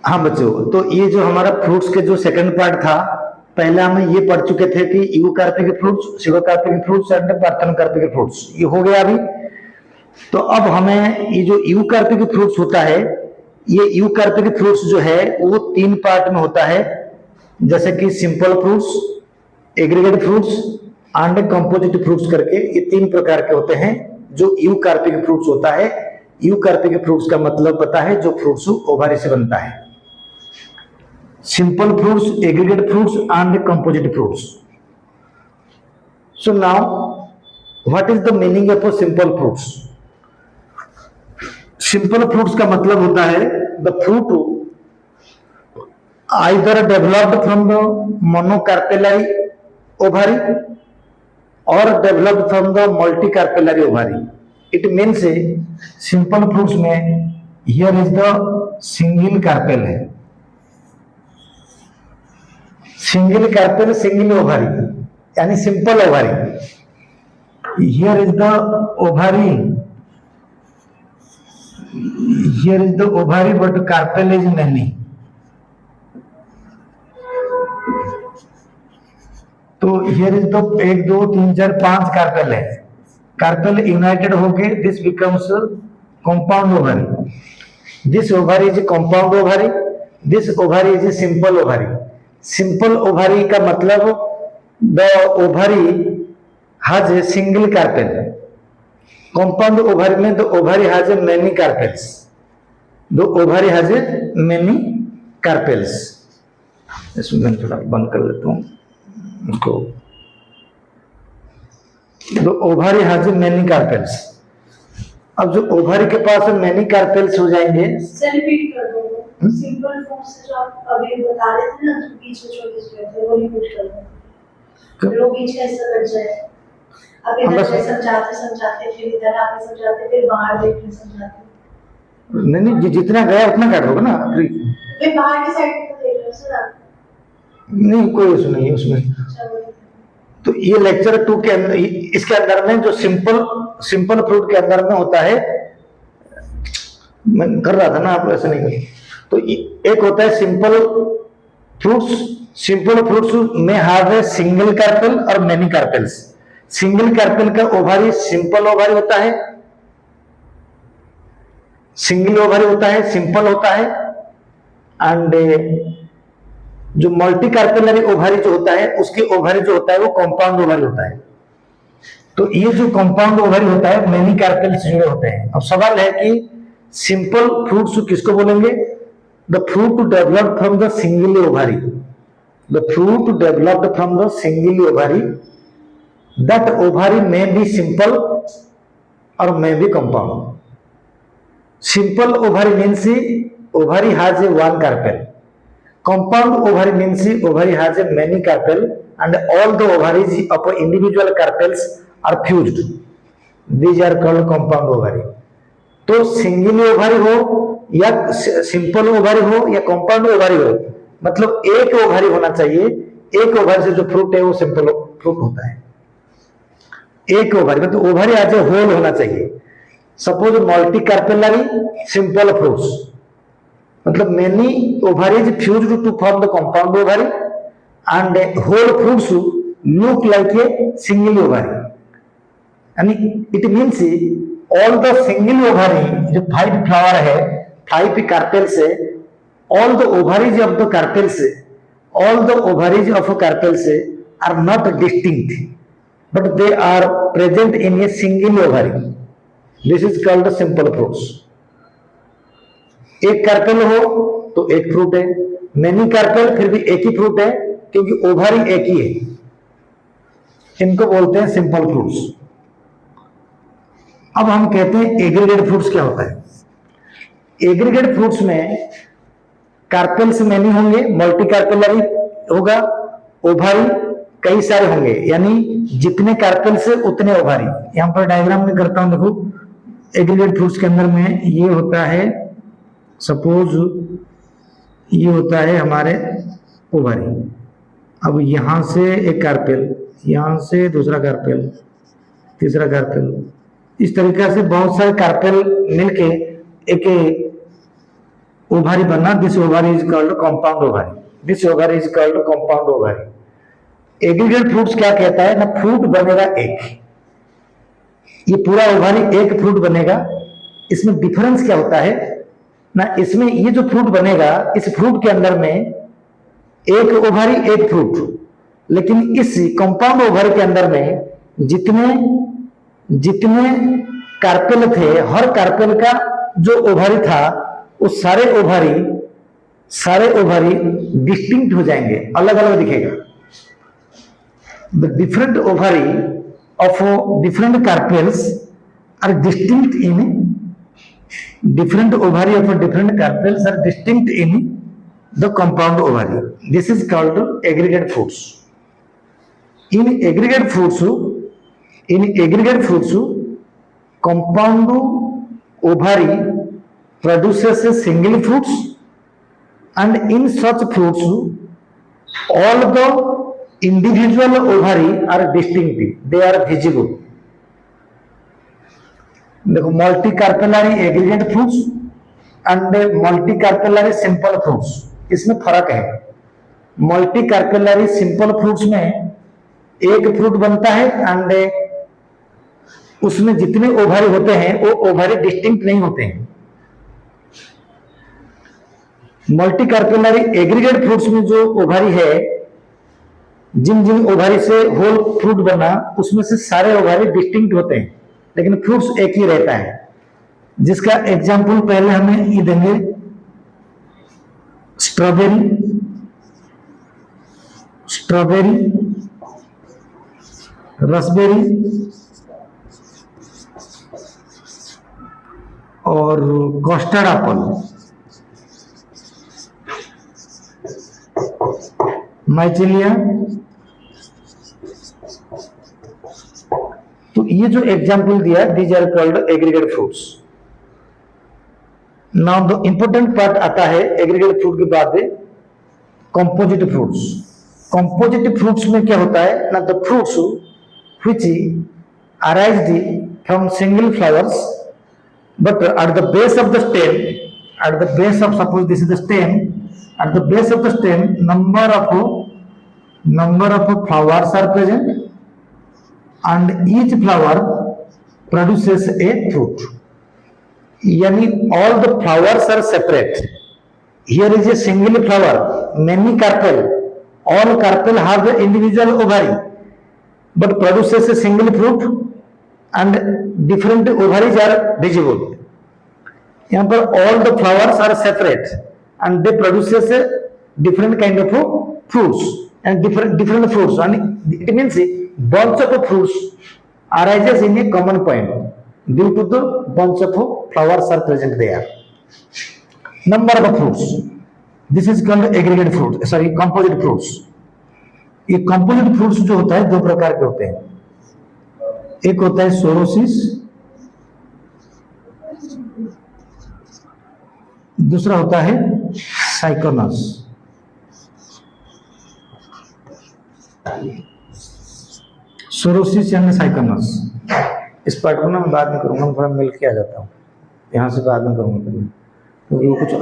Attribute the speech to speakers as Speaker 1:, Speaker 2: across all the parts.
Speaker 1: हाँ बच्चों, तो ये जो हमारा फ्रूट्स के जो सेकंड पार्ट था, पहले हम ये पढ़ चुके थे कि eucarpic fruits, सिगोकार्पिक fruits and parthenocarpic fruits, ये हो गया अभी। तो अब हमें ये जो यूकार्पिक फ्रूट्स होता है, ये यूकार्पिक फ्रूट्स जो है वो तीन पार्ट में होता है, जैसे कि simple fruits, aggregate fruits and composite fruits करके ये तीन प्रकार के होते हैं जो यूकार्पिक फ्रूट्स होता है। यूकार्पिक फ्रूट्स का मतलब पता है, जो फ्रूट्स ओवारी से बनता है। simple fruits, aggregate fruits and composite fruits. So now what is the meaning of a simple fruits? Simple fruits का मतलब होता है the fruit either developed from the monocarpellary ovary or developed from the multicarpellary ovary. It means simple fruits में here is the single carpel है, single carpel single ovary यानी simple ovary. Here is the ovary, here is the ovary but carpel is many. तो here is the 1 2 3 4 5 carpel है, carpel united होके this becomes compound ovary. This ovary is compound ovary, this ovary is simple ovary. Simple ovary का मतलब the ovary has a single carpel, compound ovary में the ovary has a many carpels, the ovary has a many carpels. इसमें मैं थोड़ा बंद कर लेता हूं इसको। The ovary has a many carpels. अब जो ओवरी के पास मेनी कार्पेल्स हो जाएंगे,
Speaker 2: रिपीट कर दो। सिंपल फॉर्म से जो आप अभी बता रहे थे ना, जो बीच में छोटे थे वो रिपीट कर दो। लो बीच का हिस्सा कट जाए। अब इधर से समझाते फिर इधर आके समझाते फिर बाहर देख के समझाते।
Speaker 1: नहीं जितना गया उतना काट दोगे ना,
Speaker 2: फिर बाहर की साइड पे देख लो सर आप।
Speaker 1: नहीं कोई इशू नहीं है उसमें। तो ये लेक्चर 2 के अंदर, इसके अंदर में जो सिंपल फ्रूट के अंदर में होता है, मैं कर रहा था ना, आप ऐसा नहीं करें। तो एक होता है सिंपल फ्रूट्स। सिंपल फ्रूट्स में हैव ए सिंगल कार्पेल और मेनी कार्पेल्स। सिंगल कार्पेल का ओवरी सिंपल ओवरी होता है, सिंगल ओवरी होता है, सिंपल होता है। एंड जो मल्टी कार्पेलरी ओवरी जो होता है, उसकी ओवरी जो होता है वो कंपाउंड ओवरी होता है। तो ये जो कंपाउंड ओवरी होता है मेनी कार्पेल्स जुड़े होते हैं। अब सवाल है कि सिंपल फ्रूट्स किसको बोलेंगे? The fruit developed from the single ovary. The fruit developed from the single ovary. That ovary may be simple or may be compound. Simple ovary means ovary has a one carpel. Compound ovary means ovary has a many carpel and all the ovaries of individual carpels are fused. These are called compound ovary. तो single ovary हो या simple ovary हो या compound ovary हो, मतलब एक ovary होना चाहिए। एक ओवरी से जो फ्रूट है वो सिंपल फ्रूट होता है। एक ओवरी मतलब ओवरी एज ए होल होना चाहिए। Suppose multi carpellary simple fruits, मतलब many ovaries fused to form the compound ovary and whole fruits look like a single ovary. यानी it means all the single ovary, जो 5 flower है, 5 carpels है, all the ovaries of the carpels, all the ovaries of carpels are not distinct but they are present in a single ovary. This is called simple fruits. एक carpel हो तो एक fruit है, many carpel फिर भी एक ही fruit है क्योंकि ओवरी एक ही है। इनको बोलते हैं सिंपल फ्रूट्स। अब हम कहते हैं एग्रीगेट फ्रूट्स क्या होता है? एग्रीगेट फ्रूट्स में कार्पेल्स मेनी होंगे, मल्टी कार्पेलरी होगा, ओवरी कई सारे होंगे, यानी जितने कार्पेल्स है उतने ओवरी। यहां पर डायग्राम में करता हूं, देखो एग्रीगेट फ्रूट्स के अंदर में ये होता है, सपोज ये होता है हमारे ओवरी। अब यहां से एक कार्पेल, यहां से दूसरा कार्पेल, तीसरा कार्पेल, इस तरीके से बहुत सारे कार्पेल मिलके एक ओवारी बनना, this ovary is called compound ovary, this ovary is called compound ovary. Aggregate fruits क्या कहता है ना, फ्रूट बनेगा एक, ये पूरा ओवारी एक फ्रूट बनेगा। इसमें डिफरेंस क्या होता है ना, इसमें ये जो फ्रूट बनेगा, इस फ्रूट के अंदर में एक ओवारी एक फ्रूट, लेकिन इस कंपाउंड ओवारी के अंदर में जितने जितने कार्पेल थे, हर कार्पेल का जो ओवारी था, वो सारे ओवारी डिस्टिंक्ट हो जाएंगे, अलग अलग दिखेगा। The different ovary of different carpels are distinct in different ovary of different carpels are distinct in the compound ovary. This is called aggregate fruits. In aggregate fruits, compound ovary produces single fruits, and in such fruits all the individual ovary are distinct, they are visible. देखो, multi carpellary aggregate fruits and multi carpellary simple fruits, इसमें फर्क है। Multi carpellary simple fruits में एक fruit बनता है and उसमें जितने ओवारी होते हैं वो ओवारी डिस्टिंक्ट नहीं होते हैं। मल्टी कार्पेलरी एग्रीगेट फ्रूट्स में जो ओवारी है, जिन जिन ओवारी से होल फ्रूट बना, उसमें से सारे ओवारी डिस्टिंक्ट होते हैं, लेकिन फ्रूट्स एक ही रहता है। जिसका एग्जाम्पल पहले हमें ये देंगे, स्ट्रॉबेरी, रसबेरी और कस्टर्ड एप्पल, माइचेलिया। तो ये जो एग्जाम्पल दिया, these are called aggregate fruits. Now the important part आता है एग्रीगेट फ्रूट के बाद कंपोजिट फ्रूट्स। कंपोजिट फ्रूट्स में क्या होता है ना, the fruits which arised from single flowers but at the base of the stem, at the base of, suppose this is the stem, at the base of the stem number of flowers are present and each flower produces a fruit, yani all the flowers are separate. Here is a single flower, many carpel, all carpel have the individual ovary but produces a single fruit and different ovaries are visible. यहाँ पर all the flowers are separate and they produces a different kind of fruits and different fruits, and it means a bunch of fruits arises in a common point due to the bunch of flowers are present there. Number of fruits, this is called aggregate fruit, sorry, composite fruits. ये composite fruits जो होता है दो प्रकार के होते हैं, एक होता है सोरोसिस, दूसरा होता है साइकोनस। सोरोसिस यानी साइकोनस। इस पार्ट को ना मैं बाद में करूंगा, मैं थोड़ा मिल के आ जाता हूँ, यहाँ से बाद में करूंगा क्योंकि वो कुछ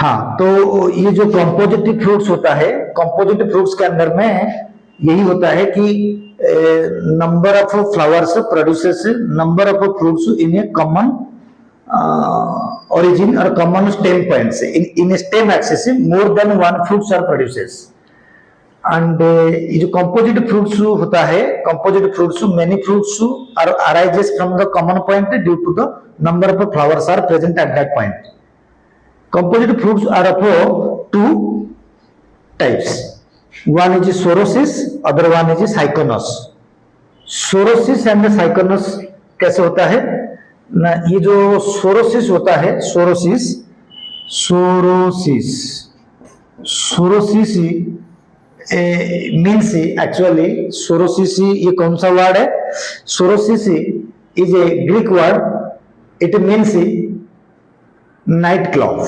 Speaker 1: हाँ। तो ये जो कंपोजिटिव फ्रूट्स होता है, कंपोजिटिव फ्रूट्स के अंदर में यही होता है कि number of flowers produces number of fruits in a common origin or common stem points. In a stem axis more than one fruits are produces, and ये जो composite fruits होता है, composite fruits many fruits are arises from the common point due to the number of flowers are present at that point. Composite fruits are of two types, one is sorosis, other one is syconus. Sorosis and syconus कैसे होता है ना, ये जो sorosis होता है, sorosis means actually sorosis, ये कौन सा वर्ड है? Sorosis is a Greek word, it means night club.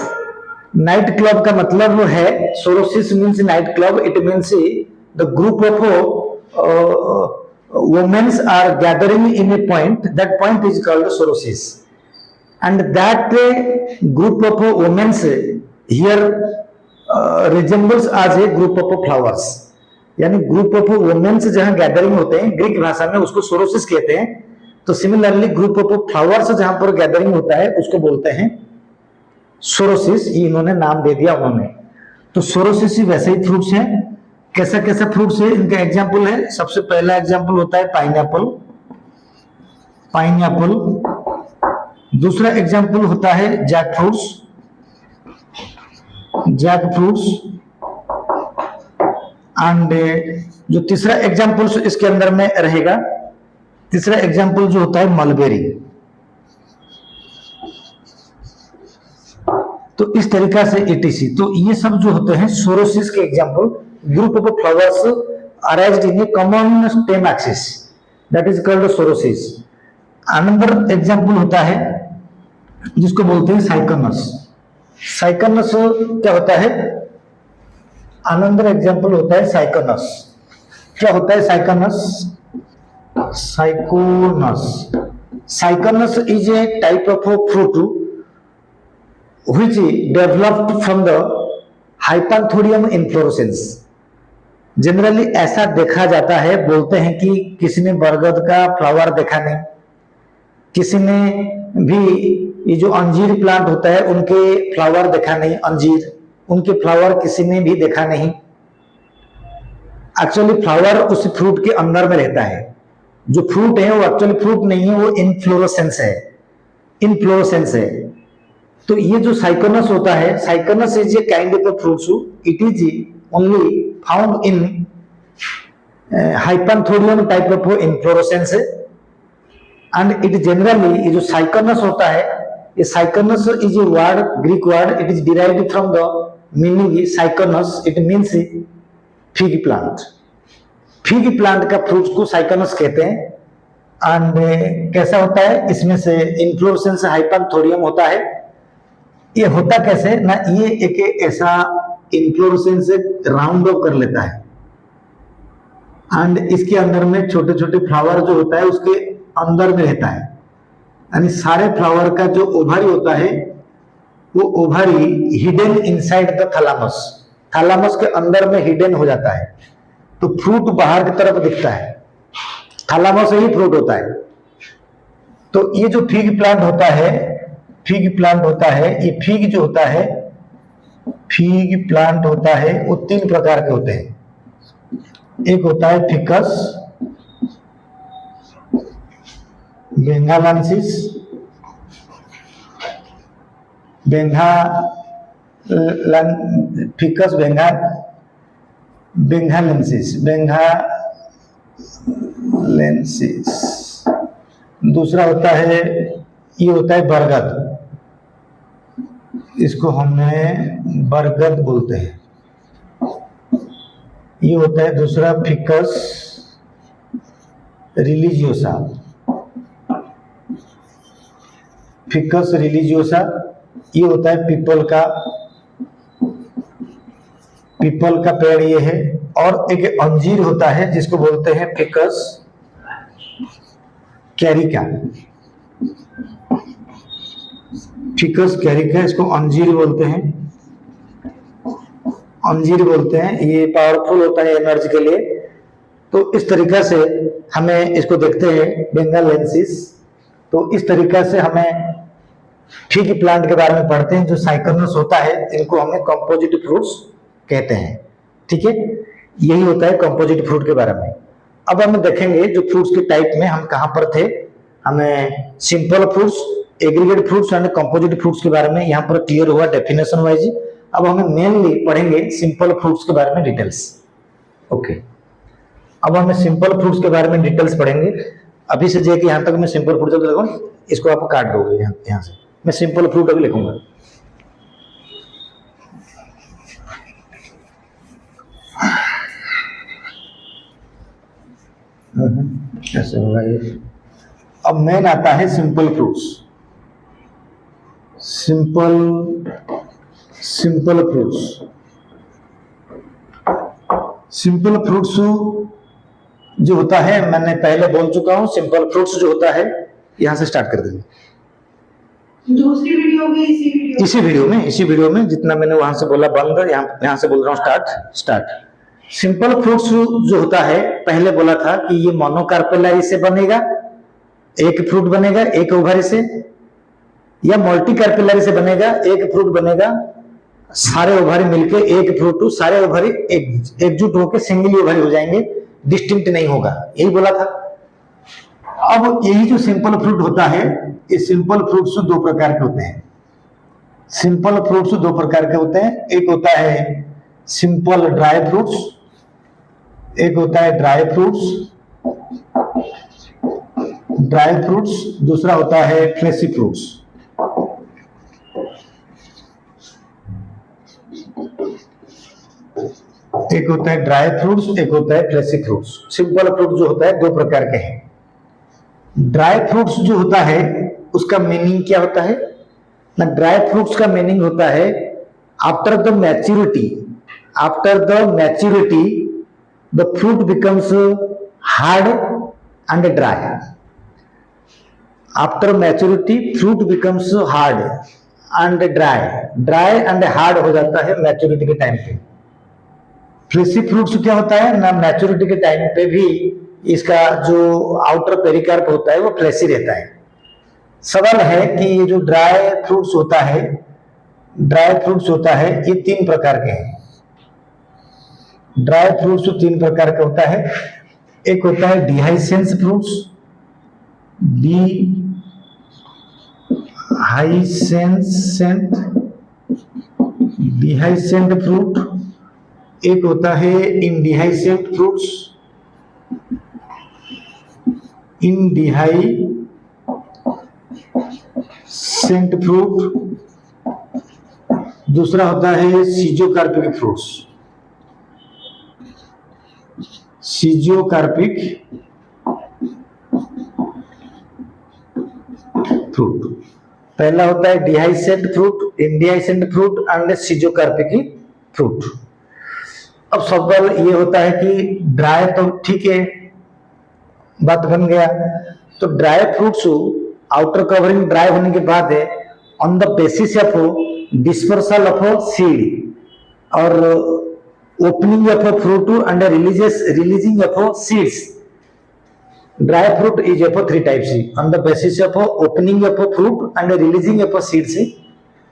Speaker 1: Night club का मतलब है, sorosis means night club, it means the group of womens are gathering in a point, that point is called sorosis. and that group of women here resembles as a group of flowers. यानी group of women's जहां gathering होते हैं, Greek भाषा में उसको sorosis कहते हैं। तो सिमिलरली ग्रुप ऑफ फ्लावर्स जहां पर गैदरिंग होता है उसको बोलते हैं सोरोसिस। ये इन्होंने नाम दे दिया उन्होंने। तो सोरोसिस वैसे ही फ्रूट्स हैं। कैसा कैसा फ्रूट्स है, इनका एग्जाम्पल है। सबसे पहला एग्जाम्पल होता है पाइनएप्पल, पाइनएप्पल। दूसरा एग्जाम्पल होता है jack fruits, jack fruits. And जो तीसरा एग्जाम्पल इसके अंदर में रहेगा, तीसरा एग्जाम्पल जो होता है मलबेरी। तो इस तरीका से ETC। तो ये सब जो होते हैं सोरोसिस के example, group of flowers arranged in A common stem axis, that is called sorosis. Another example होता है जिसको बोलते हैं साइकनस। साइकनस क्या होता है? अनदर एग्जाम्पल होता है साइकनस। क्या होता है syconus? Syconus. Syconus is a type of fruit which developed from the hypanthodium inflorescence। Generally ऐसा देखा जाता है, बोलते हैं कि किसी ने बरगद का फ्लावर देखा नहीं, किसी ने भी ये जो अंजीर प्लांट होता है उनके फ्लावर देखा नहीं, अंजीर उनके फ्लावर किसी ने भी देखा नहीं। एक्चुअली फ्लावर उस फ्रूट के अंदर में रहता है। जो फ्रूट है वो एक्चुअली फ्रूट नहीं है, वो इनफ्लोरेसेंस है, इनफ्लोरेसेंस है। तो ये जो साइकोनस होता है, syconus is a kind of fruits, it is only found in hypanthodium type of inflorescence. And it generally, ये जो साइकोनस होता है, ये syconus is a word, Greek word, it is derived from the meaning syconus, it means fig plant. Fig plant का fruit को syconus कहते हैं। And कैसा होता है, इसमें से इन्फ्लोरेसेंस हाइपैंथोडियम होता है। ये होता कैसे ना, ये एक ऐसा इन्फ्लोरेसेंस राउंड ऑफ कर लेता है एंड इसके अंदर में छोटे छोटे फ्लावर जो होता है उसके अंदर में रहता है। यानी सारे फ्लावर का जो ओवरी होता है वो ovary hidden inside the thalamus, thalamus के अंदर में हिडन हो जाता है। तो फ्रूट बाहर की तरफ दिखता है, थैलामस से ही फ्रूट होता है। तो ये जो फिग प्लांट होता है, फिग प्लांट होता है, ये फिग जो होता है, फिग प्लांट होता है, वो 3 प्रकार के होते हैं। एक होता है फिकस, बेंगालेंसिस, फिकस बेंगालेंसिस, दूसरा होता है, ये होता है बरगद, इसको हमें बरगद बोलते हैं। ये होता है दूसरा फिकस रिलीजियोसा, फिकस रिलीजियोसा। ये होता है पीपल का पेड़ ये है। और एक अंजीर होता है जिसको बोलते हैं फिकस कैरिका, फिकस कैरिका, इसको अंजीर बोलते हैं, अंजीर बोलते हैं। ये पावरफुल होता है एनर्जी के लिए। तो इस तरीका से हमें इसको देखते हैं बेंगालेंसिस। तो इस तरीका से हमें फिग प्लांट के बारे में पढ़ते हैं। जो साइकोनस होता है इनको हमें कंपोजिट फ्रूट्स कहते हैं। ठीक है, यही होता है कंपोजिट फ्रूट के बारे में। अब हम देखेंगे जो फ्रूट्स के टाइप में हम कहां पर थे। हमें simple fruits, aggregate fruits and composite fruits के बारे में यहाँ पर क्लियर हुआ डेफिनेशन वाइज। अब हमें मेनली पढ़ेंगे सिंपल फ्रूट्स के बारे में डिटेल्स। ओके, अब हमें सिंपल फ्रूट्स के बारे में डिटेल्स पढ़ेंगे। अभी से जो कि यहाँ तक मैं सिंपल फ्रूट जब देखो, इसको आप काट दोगे यहाँ से। मैं सिंपल फ्रूट अभी लिखूंगा। कैसे होगा ये? अब मेन आता है सिंपल फ्रूट्स। सिंपल फ्रूट्स जो होता है, मैंने पहले बोल चुका हूं, सिंपल फ्रूट्स जो होता है, यहां से स्टार्ट कर देंगे।
Speaker 2: दूसरी वीडियो में
Speaker 1: इसी वीडियो में जितना मैंने वहां से बोला बंद, यहाँ से बोल रहा हूँ स्टार्ट। सिंपल फ्रूट्स जो होता है, पहले बोला था कि ये मोनोकार्पेलरी से बनेगा, एक फ्रूट बनेगा एक ओवरी से, या मल्टी कार्पेलरी से बनेगा, एक फ्रूट बनेगा, सारे ओवरी मिलके एक फ्रूट, सारे ओवरी एकजुट होकर सिंगल ओवरी हो जाएंगे, डिस्टिंक्ट नहीं होगा, यही बोला था। अब यही जो सिंपल फ्रूट होता है, ये सिंपल फ्रूट्स दो प्रकार के होते हैं। सिंपल फ्रूट्स दो प्रकार के होते हैं, एक होता है सिंपल ड्राई फ्रूट्स, एक होता है ड्राई फ्रूट्स, दूसरा होता है फ्लेशी फ्रूट्स। एक होता है ड्राई फ्रूट्स, एक होता है फ्लेशी फ्रूट्स। सिंपल फ्रूट जो होता है दो प्रकार के हैं। ड्राई फ्रूट्स जो होता है उसका मीनिंग क्या होता है ना, ड्राई फ्रूट्स का मीनिंग होता है after the maturity the fruit becomes hard and dry. After maturity fruit becomes hard and dry and hard हो जाता है मैच्योरिटी के टाइम पे। फ्लेशी फ्रूट्स क्या होता है ना, मैच्योरिटी के टाइम पे भी इसका जो आउटर पेरिकार्प होता है वो फ्लेशी रहता है। सवाल है कि ये जो ड्राई फ्रूट्स होता है ये तीन प्रकार के हैं। ड्राई फ्रूट्स तीन प्रकार का होता है। एक होता है डिहाइसेंस फ्रूट्स, डिहाइसेंट फ्रूट, एक होता है इनडिहाइसेंट फ्रूट्स, इनडिहाइसेंट फ्रूट, दूसरा होता है सीजोकार्पिक फ्रूट्स, सीजोकार्पिक फ्रूट। पहला होता है डिहाइसेंट फ्रूट, इनडिहाइसेंट फ्रूट एंड सीजोकार्पिक फ्रूट। अब सवाल ये होता है कि ड्राई तो ठीक है, बात बन गया। तो dry fruits outer covering dry होने के बाद है on the basis of dispersal of seed और opening of fruit and releasing of seeds. Dry fruit is of three types on the basis of opening of fruit and releasing of seeds.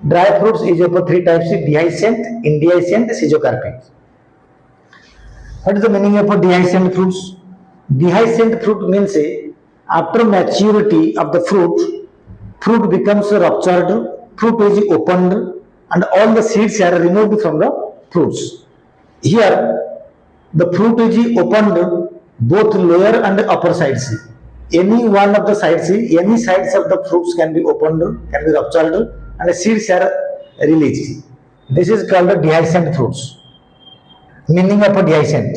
Speaker 1: Dry fruits is of three types: dehiscent, indehiscent, schizocarpic. What is the meaning of dehiscent fruits? Dehiscent fruit means after maturity of the fruit becomes ruptured, fruit is opened and all the seeds are removed from the fruits. Here the fruit is opened both lower and upper sides. Any one of the sides, any sides of the fruits can be opened, can be ruptured and the seeds are released. This is called dehiscent fruits. Meaning of dehiscent.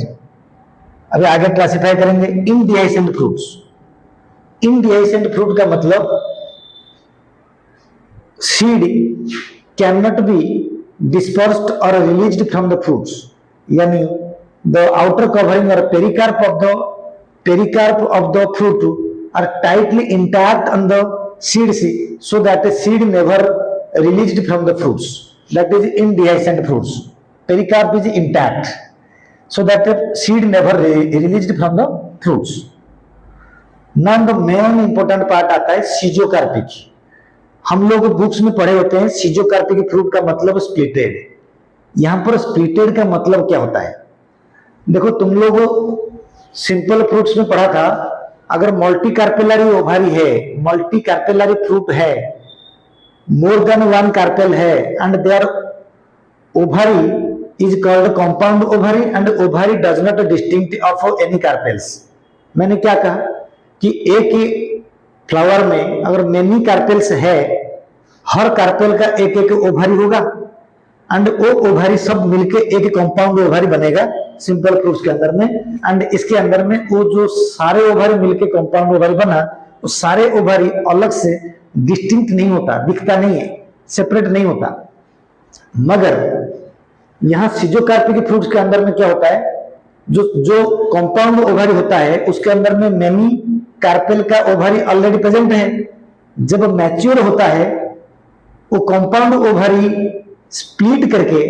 Speaker 1: अभी आगे classify करेंगे इनडिहाइसेंट fruits. इनडिहाइसेंट fruit का मतलब seed can not B dispersed और released from the fruits, यानी the outer covering or pericarp of the fruit are tightly intact on the seeds so that the seed never released from the fruits. That is indehiscent fruits. Pericarp is intact so that the seed never released from the fruits. Now the main important part आता है सीजोकार्पिक। हम लोग books में पढ़े होते हैं सीजोकार्पिक fruit का मतलब स्प्लिटेड। यहां पर स्प्लिटेड का मतलब क्या होता है? देखो तुम लोग सिंपल फ्रूट्स में पढ़ा था, अगर मल्टी कार्पेलरी ओवरी है, मल्टी कार्पेलरी फ्रूट है, मोर देन वन कार्पेल है and their ovary is called compound ovary and ovary does not distinct of any carpels. मैंने क्या कहा कि एक फ्लावर में अगर मेनी कार्पेल्स है, हर कार्पेल का एक एक ओवरी होगा एंड वो ओवरी सब मिलके एक कंपाउंड ओवरी बनेगा सिंपल फ्रूट्स के अंदर में। एंड इसके अंदर में वो जो सारे ओवरी मिलके कंपाउंड ओवरी बना, वो सारे ओवरी अलग से डिस्टिंक्ट नहीं होता, दिखता नहीं है, सेपरेट नहीं होता। मगर यहाँ सीजोकार्पिक फ्रूट्स के अंदर में क्या होता है, जो कंपाउंड ओवरी होता है उसके अंदर में मेनी कार्पेल का ओवरी ऑलरेडी प्रेजेंट है। जब मैच्योर होता है वो कंपाउंड ओवरी स्प्लिट करके,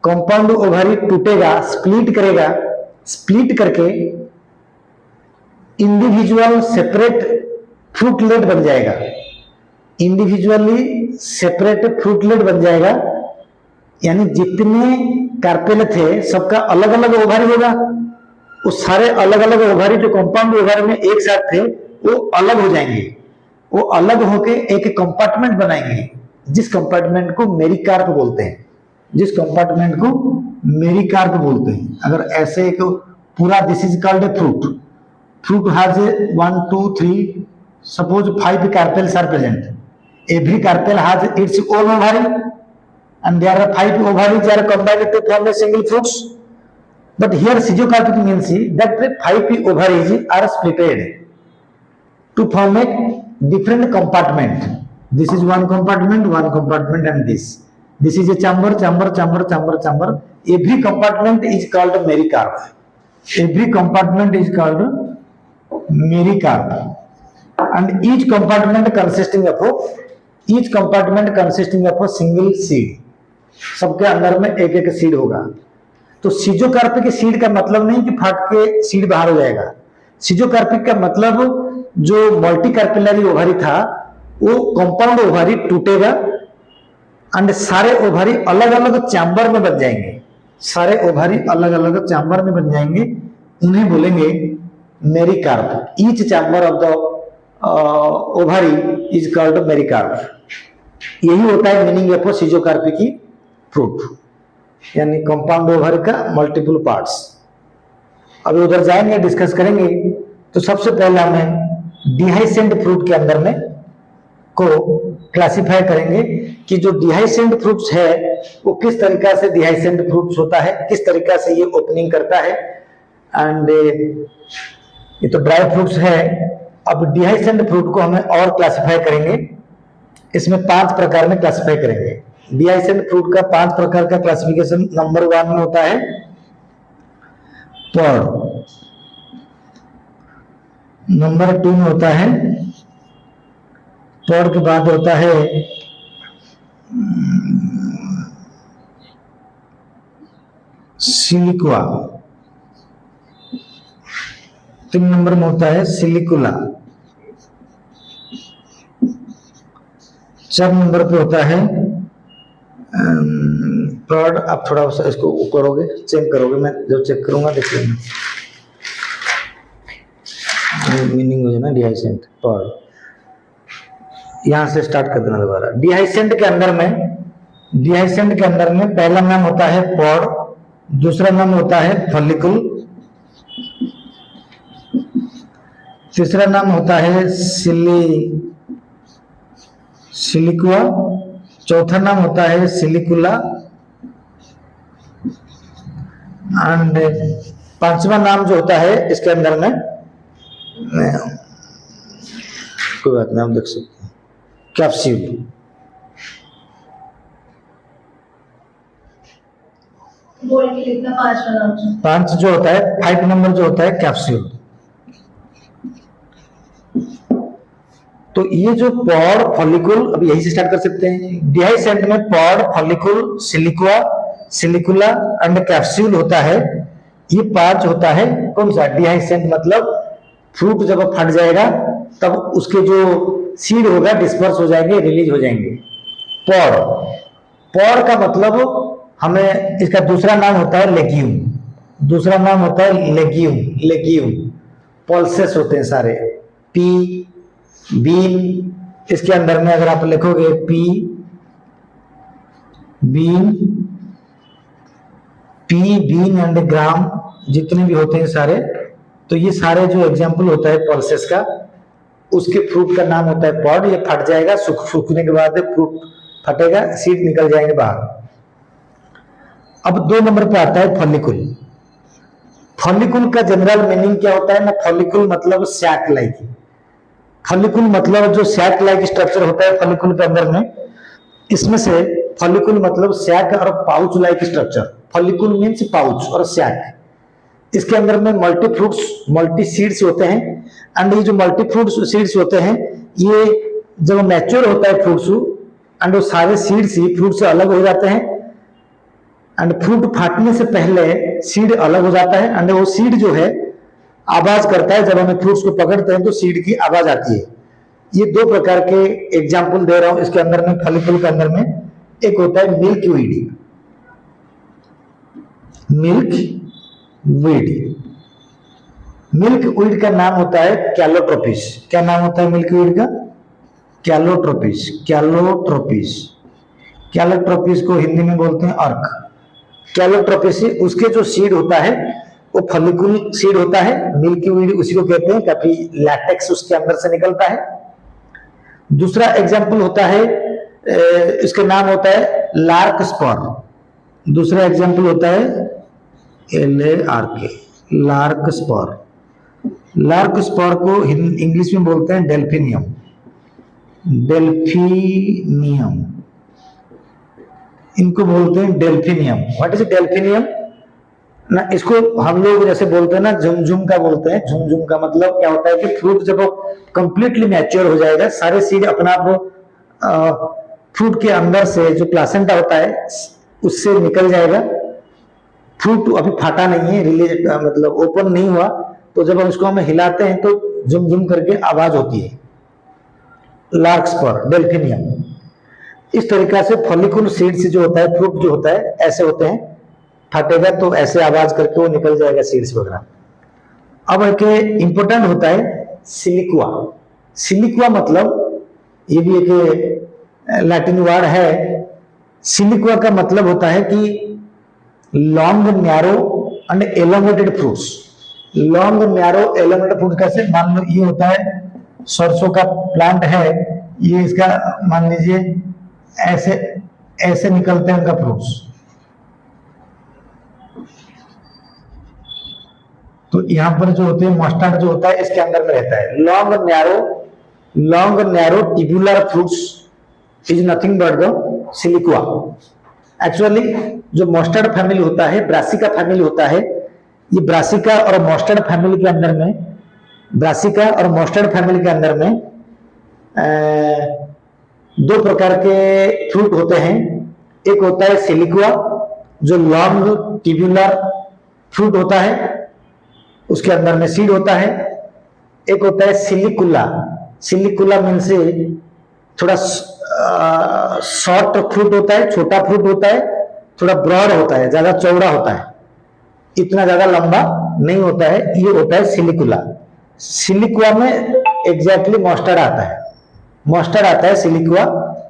Speaker 1: कंपाउंड ओवरी टूटेगा, स्प्लिट करेगा, स्प्लिट करके इंडिविजुअल सेपरेट फ्रूटलेट बन जाएगा, इंडिविजुअली सेपरेट फ्रूटलेट बन जाएगा। यानी जितने कार्पेल थे सबका अलग अलग ओवरी होगा, वो सारे अलग अलग ओवरी जो कंपाउंड ओवरी में एक साथ थे वो अलग हो जाएंगे, वो अलग होके एक कंपार्टमेंट बनाएंगे, जिस कंपार्टमेंट को मेरिकार्प बोलते हैं, जिस कंपार्टमेंट को मेरिकार्प बोलते हैं। अगर ऐसे एक पूरा this is called a fruit, fruit has 1 2 3 suppose 5 carpels are present, every carpel has its own ovary and there are 5 ovaries are combined to form a single fruits, but here schizocarpic means that 5 ovaries are splitted to form a different compartment. This is one compartment and this is a chamber, every compartment is called mericarp, every compartment is called mericarp and each compartment consisting of a single seed, सबके अंदर में एक एक seed होगा। तो सिजोकार्पिक के seed का मतलब नहीं कि फट के सीड बाहर हो जाएगा, सिजोकार्पिक का मतलब जो मल्टीकार्पेलरी ओवरी था वो कंपाउंड ओवरी टूटेगा एंड सारे ओवरी अलग अलग चैम्बर में बन जाएंगे, सारे ओवरी अलग अलग चैम्बर में बन जाएंगे, उन्हें बोलेंगे mericarp. Each chamber of the ovary is called mericarp. यही होता है मीनिंग ऑफ सिजोकार्पिकी फ्रूट, यानी कंपाउंड ओवरी का मल्टीपल पार्ट्स। अभी उधर जाएंगे, डिस्कस करेंगे। तो सबसे पहले हमें डिहाइसेंट फ्रूट के अंदर में को क्लासिफाई करेंगे कि जो डिहाइसेंट फ्रूट्स है वो किस तरीका से डिहाइसेंट फ्रूट्स होता है, किस तरीका से ये ओपनिंग करता है। एंड ये तो ड्राई फ्रूट्स है। अब डिहाइसेंट फ्रूट को हमें और क्लासिफाई करेंगे, इसमें 5 प्रकार में क्लासिफाई करेंगे। डिहाइसेंट फ्रूट का 5 प्रकार का क्लासिफिकेशन नंबर 1 में होता है पॉड, नंबर 2 में होता है पॉड के बाद होता है सिलिकुआ, 3 नंबर में होता है सिलिकुला, 4 नंबर पे होता है पॉड। आप थोड़ा सा इसको करोगे, चेक करोगे, मैं जब चेक करूंगा देख लेना मीनिंग हो जाना डिहाइसेंट पॉड। यहां से स्टार्ट कर देना दोबारा। डिहाइसेंट के अंदर में पहला नाम होता है पॉड, दूसरा नाम होता है फॉलिकल, तीसरा नाम होता है सिलिकुआ, चौथा नाम होता है सिलिकुला एंड 5वां नाम जो होता है इसके अंदर में कोई बात नहीं, आप देख सकते हैं कैप्सूल।
Speaker 2: बोल के लिखना 5वां नाम।
Speaker 1: 5 जो होता है, 5 नंबर जो होता है कैप्सूल। तो ये जो पॉड फॉलिकुल, अब यही से स्टार्ट कर सकते हैं। डिहाइसेंट में पॉड, फॉलिकुल, सिलिकुआ, सिलिकुला एंड कैप्सूल होता है। ये 5 होता है कौन सा डिहाइसेंट, मतलब फ्रूट जब फट जाएगा तब उसके जो सीड होगा डिस्पर्स हो जाएंगे, रिलीज हो जाएंगे। पॉड का मतलब हमें इसका दूसरा नाम होता है लेग्यूम, दूसरा नाम होता है लेग्यूम। पल्सेस होते हैं सारे, पी बीन, इसके अंदर में अगर आप लिखोगे पी बीन एंड ग्राम, जितने भी होते हैं सारे, तो ये सारे जो एग्जाम्पल होता है पल्सेस का, उसके फ्रूट का नाम होता है पॉड। ये फट जाएगा, सूखने के बाद फ्रूट फटेगा, सीड निकल जाएंगे बाहर। अब 2 नंबर पे आता है फॉलिकुल। फॉलिकुल का जनरल मीनिंग क्या होता है ना, फॉलिकुल मतलब सैक लाइक, फॉलिकुल मतलब जो सैक लाइक स्ट्रक्चर होता है फॉलिकुल के अंदर में, इसमें से फॉलिकुल मतलब सैक और pouch like structure. Follicle means pouch और सैक। इसके अंदर में मल्टी फ्रूट्स, मल्टी सीड्स होते हैं एंड ये जो मल्टी फ्रूट सीड्स होते हैं, ये जब मैच्योर होता है फ्रूट्स, एंड वो सारे सीड्स ही फ्रूट से अलग हो जाते हैं एंड फ्रूट फाटने से पहले सीड अलग हो जाता है एंड वो सीड जो है आवाज करता है। जब हमें फ्रूट्स को पकड़ते हैं तो सीड की आवाज आती है। ये दो प्रकार के एग्जाम्पल दे रहा हूं इसके अंदर में, फॉलिकल के अंदर में। एक होता है milk weed, milk weed. Milk weed का नाम होता है कैलोट्रोपिस। क्या नाम होता है मिल्क वीड का? कैलोट्रोपिस। कैलोट्रोपिस, कैलोट्रोपिस को हिंदी में बोलते हैं अर्क। कैलोट्रोपिस, उसके जो सीड होता है वो फॉलिकुल सीड होता है। मिल्की वीड उसी को कहते हैं, काफी लैटेक्स उसके अंदर से निकलता है। दूसरा एग्जाम्पल होता है, इसका नाम होता है लार्क स्पर। दूसरा एग्जाम्पल होता है LARK, larkspur. Larkspur को इंग्लिश में बोलते हैं डेल्फिनियम। डेल्फिनियम, इनको बोलते हैं डेल्फिनियम। व्हाट इज डेल्फिनियम ना? इसको हम लोग जैसे बोलते हैं ना, झुमझुम का बोलते हैं। झुमझुम का मतलब क्या होता है कि फ्रूट जब कंप्लीटली मैच्योर हो जाएगा, सारे सीड अपना आप फ्रूट के अंदर से जो प्लासेंटा होता है उससे निकल जाएगा। फ्रूट अभी फाटा नहीं है, रिलीज मतलब ओपन नहीं हुआ, तो जब हम इसको हिलाते हैं तो झुमझुम करके आवाज होती है। Larkspur, delphinium. इस तरीका से फॉलिकुल सीड से जो होता है, फ्रूट जो होता है ऐसे होते हैं, फटेगा तो ऐसे आवाज करके वो निकल जाएगा सीड्स वगैरह। अब एक इंपॉर्टेंट होता है सिलिक्वा। सिलिक्वा मतलब ये भी एक लैटिन वर्ड है। सिलिक्वा का मतलब होता है कि long narrow and elongated fruits. Long narrow elongated fruit कैसे? मान लो ये होता है सरसों का प्लांट है, ये इसका मान लीजिए ऐसे ऐसे निकलते हैं उनका फ्रूट्स। तो यहां पर जो होते हैं मस्टर्ड जो होता है इसके अंदर में रहता है। Long narrow tubular fruits is nothing but the siliqua. Actually जो मस्टर्ड फैमिली होता है, ब्रासिका फैमिली होता है, ये ब्रासिका और मस्टर्ड फैमिली के अंदर में, ब्रासिका और मस्टर्ड फैमिली के अंदर में दो प्रकार के फ्रूट होते हैं। एक होता है सिलिक्वा जो लॉन्ग ट्यूबुलर फ्रूट होता है, उसके अंदर में सीड होता है। एक होता है सिलिकुला। सिलिकुला मीन से थोड़ा शॉर्ट फ्रूट होता है, छोटा फ्रूट होता है, थोड़ा ब्रॉड होता है, ज्यादा चौड़ा होता है, इतना ज्यादा लंबा नहीं होता है, ये होता है सिलिकुला। सिलिकुआ में एग्जैक्टली मस्टर्ड आता है, मस्टर्ड आता है सिलिकुआ।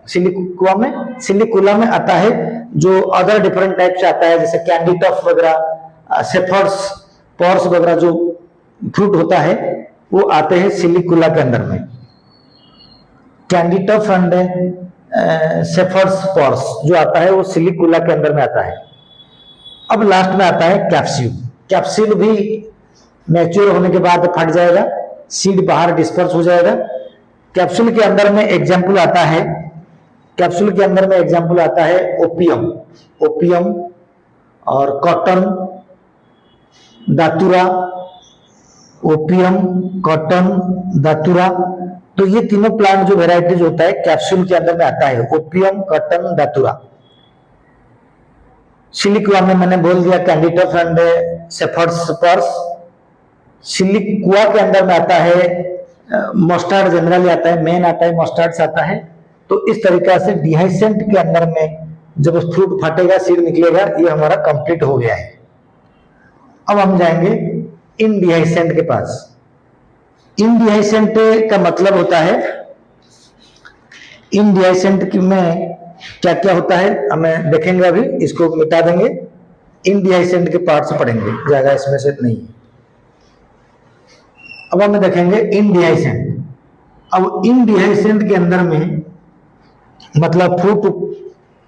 Speaker 1: सिलिकुआ में, सिलिकुला में आता है जो अदर डिफरेंट टाइप से आता है, जैसे कैंडी टफ वगैरह, सेफर्स पॉर्स वगैरह जो फ्रूट होता है वो आते हैं सिलिकुला के अंदर में। Candy tough and safers pores जो आता है वो सिलिकुला के अंदर में आता है। अब लास्ट में आता है कैप्सूल। कैप्सूल भी मैच्योर होने के बाद फट जाएगा, सीड बाहर डिस्पर्स हो जाएगा। कैप्सूल के अंदर में एग्जाम्पल आता है, कैप्सूल के अंदर में एग्जाम्पल आता है ओपियम, ओपियम और कॉटन, दातुरा। ओपियम, कॉटन, दातुरा, तो ये तीनों प्लांट जो वेराइटीज होता है कैप्सूल के अंदर में आता है। Opium, cotton, दातुरा। सिलिकुआ में मैंने बोल दिया candy tough and safers pores. Siliqua के अंदर में आता है मस्टर्ड, जनरली आता है, मेन आता है, मस्टर्ड आता है। तो इस तरीका से डिहाइसेंट के अंदर में जब फ्रूट फटेगा, सीड निकलेगा, ये हमारा कंप्लीट हो गया है। अब हम जाएंगे इनडिहाइसेंट के पास। इनडिहाइसेंट का मतलब होता है, इनडिहाइसेंट में क्या क्या होता है हमें देखेंगे, अभी इसको मिटा देंगे। इनडिहाइसेंट के पार्ट से पढ़ेंगे, ज्यादा इसमें से नहीं। अब हमें देखेंगे इनडिहाइसेंट। अब इनडिहाइसेंट के अंदर में मतलब फ्रूट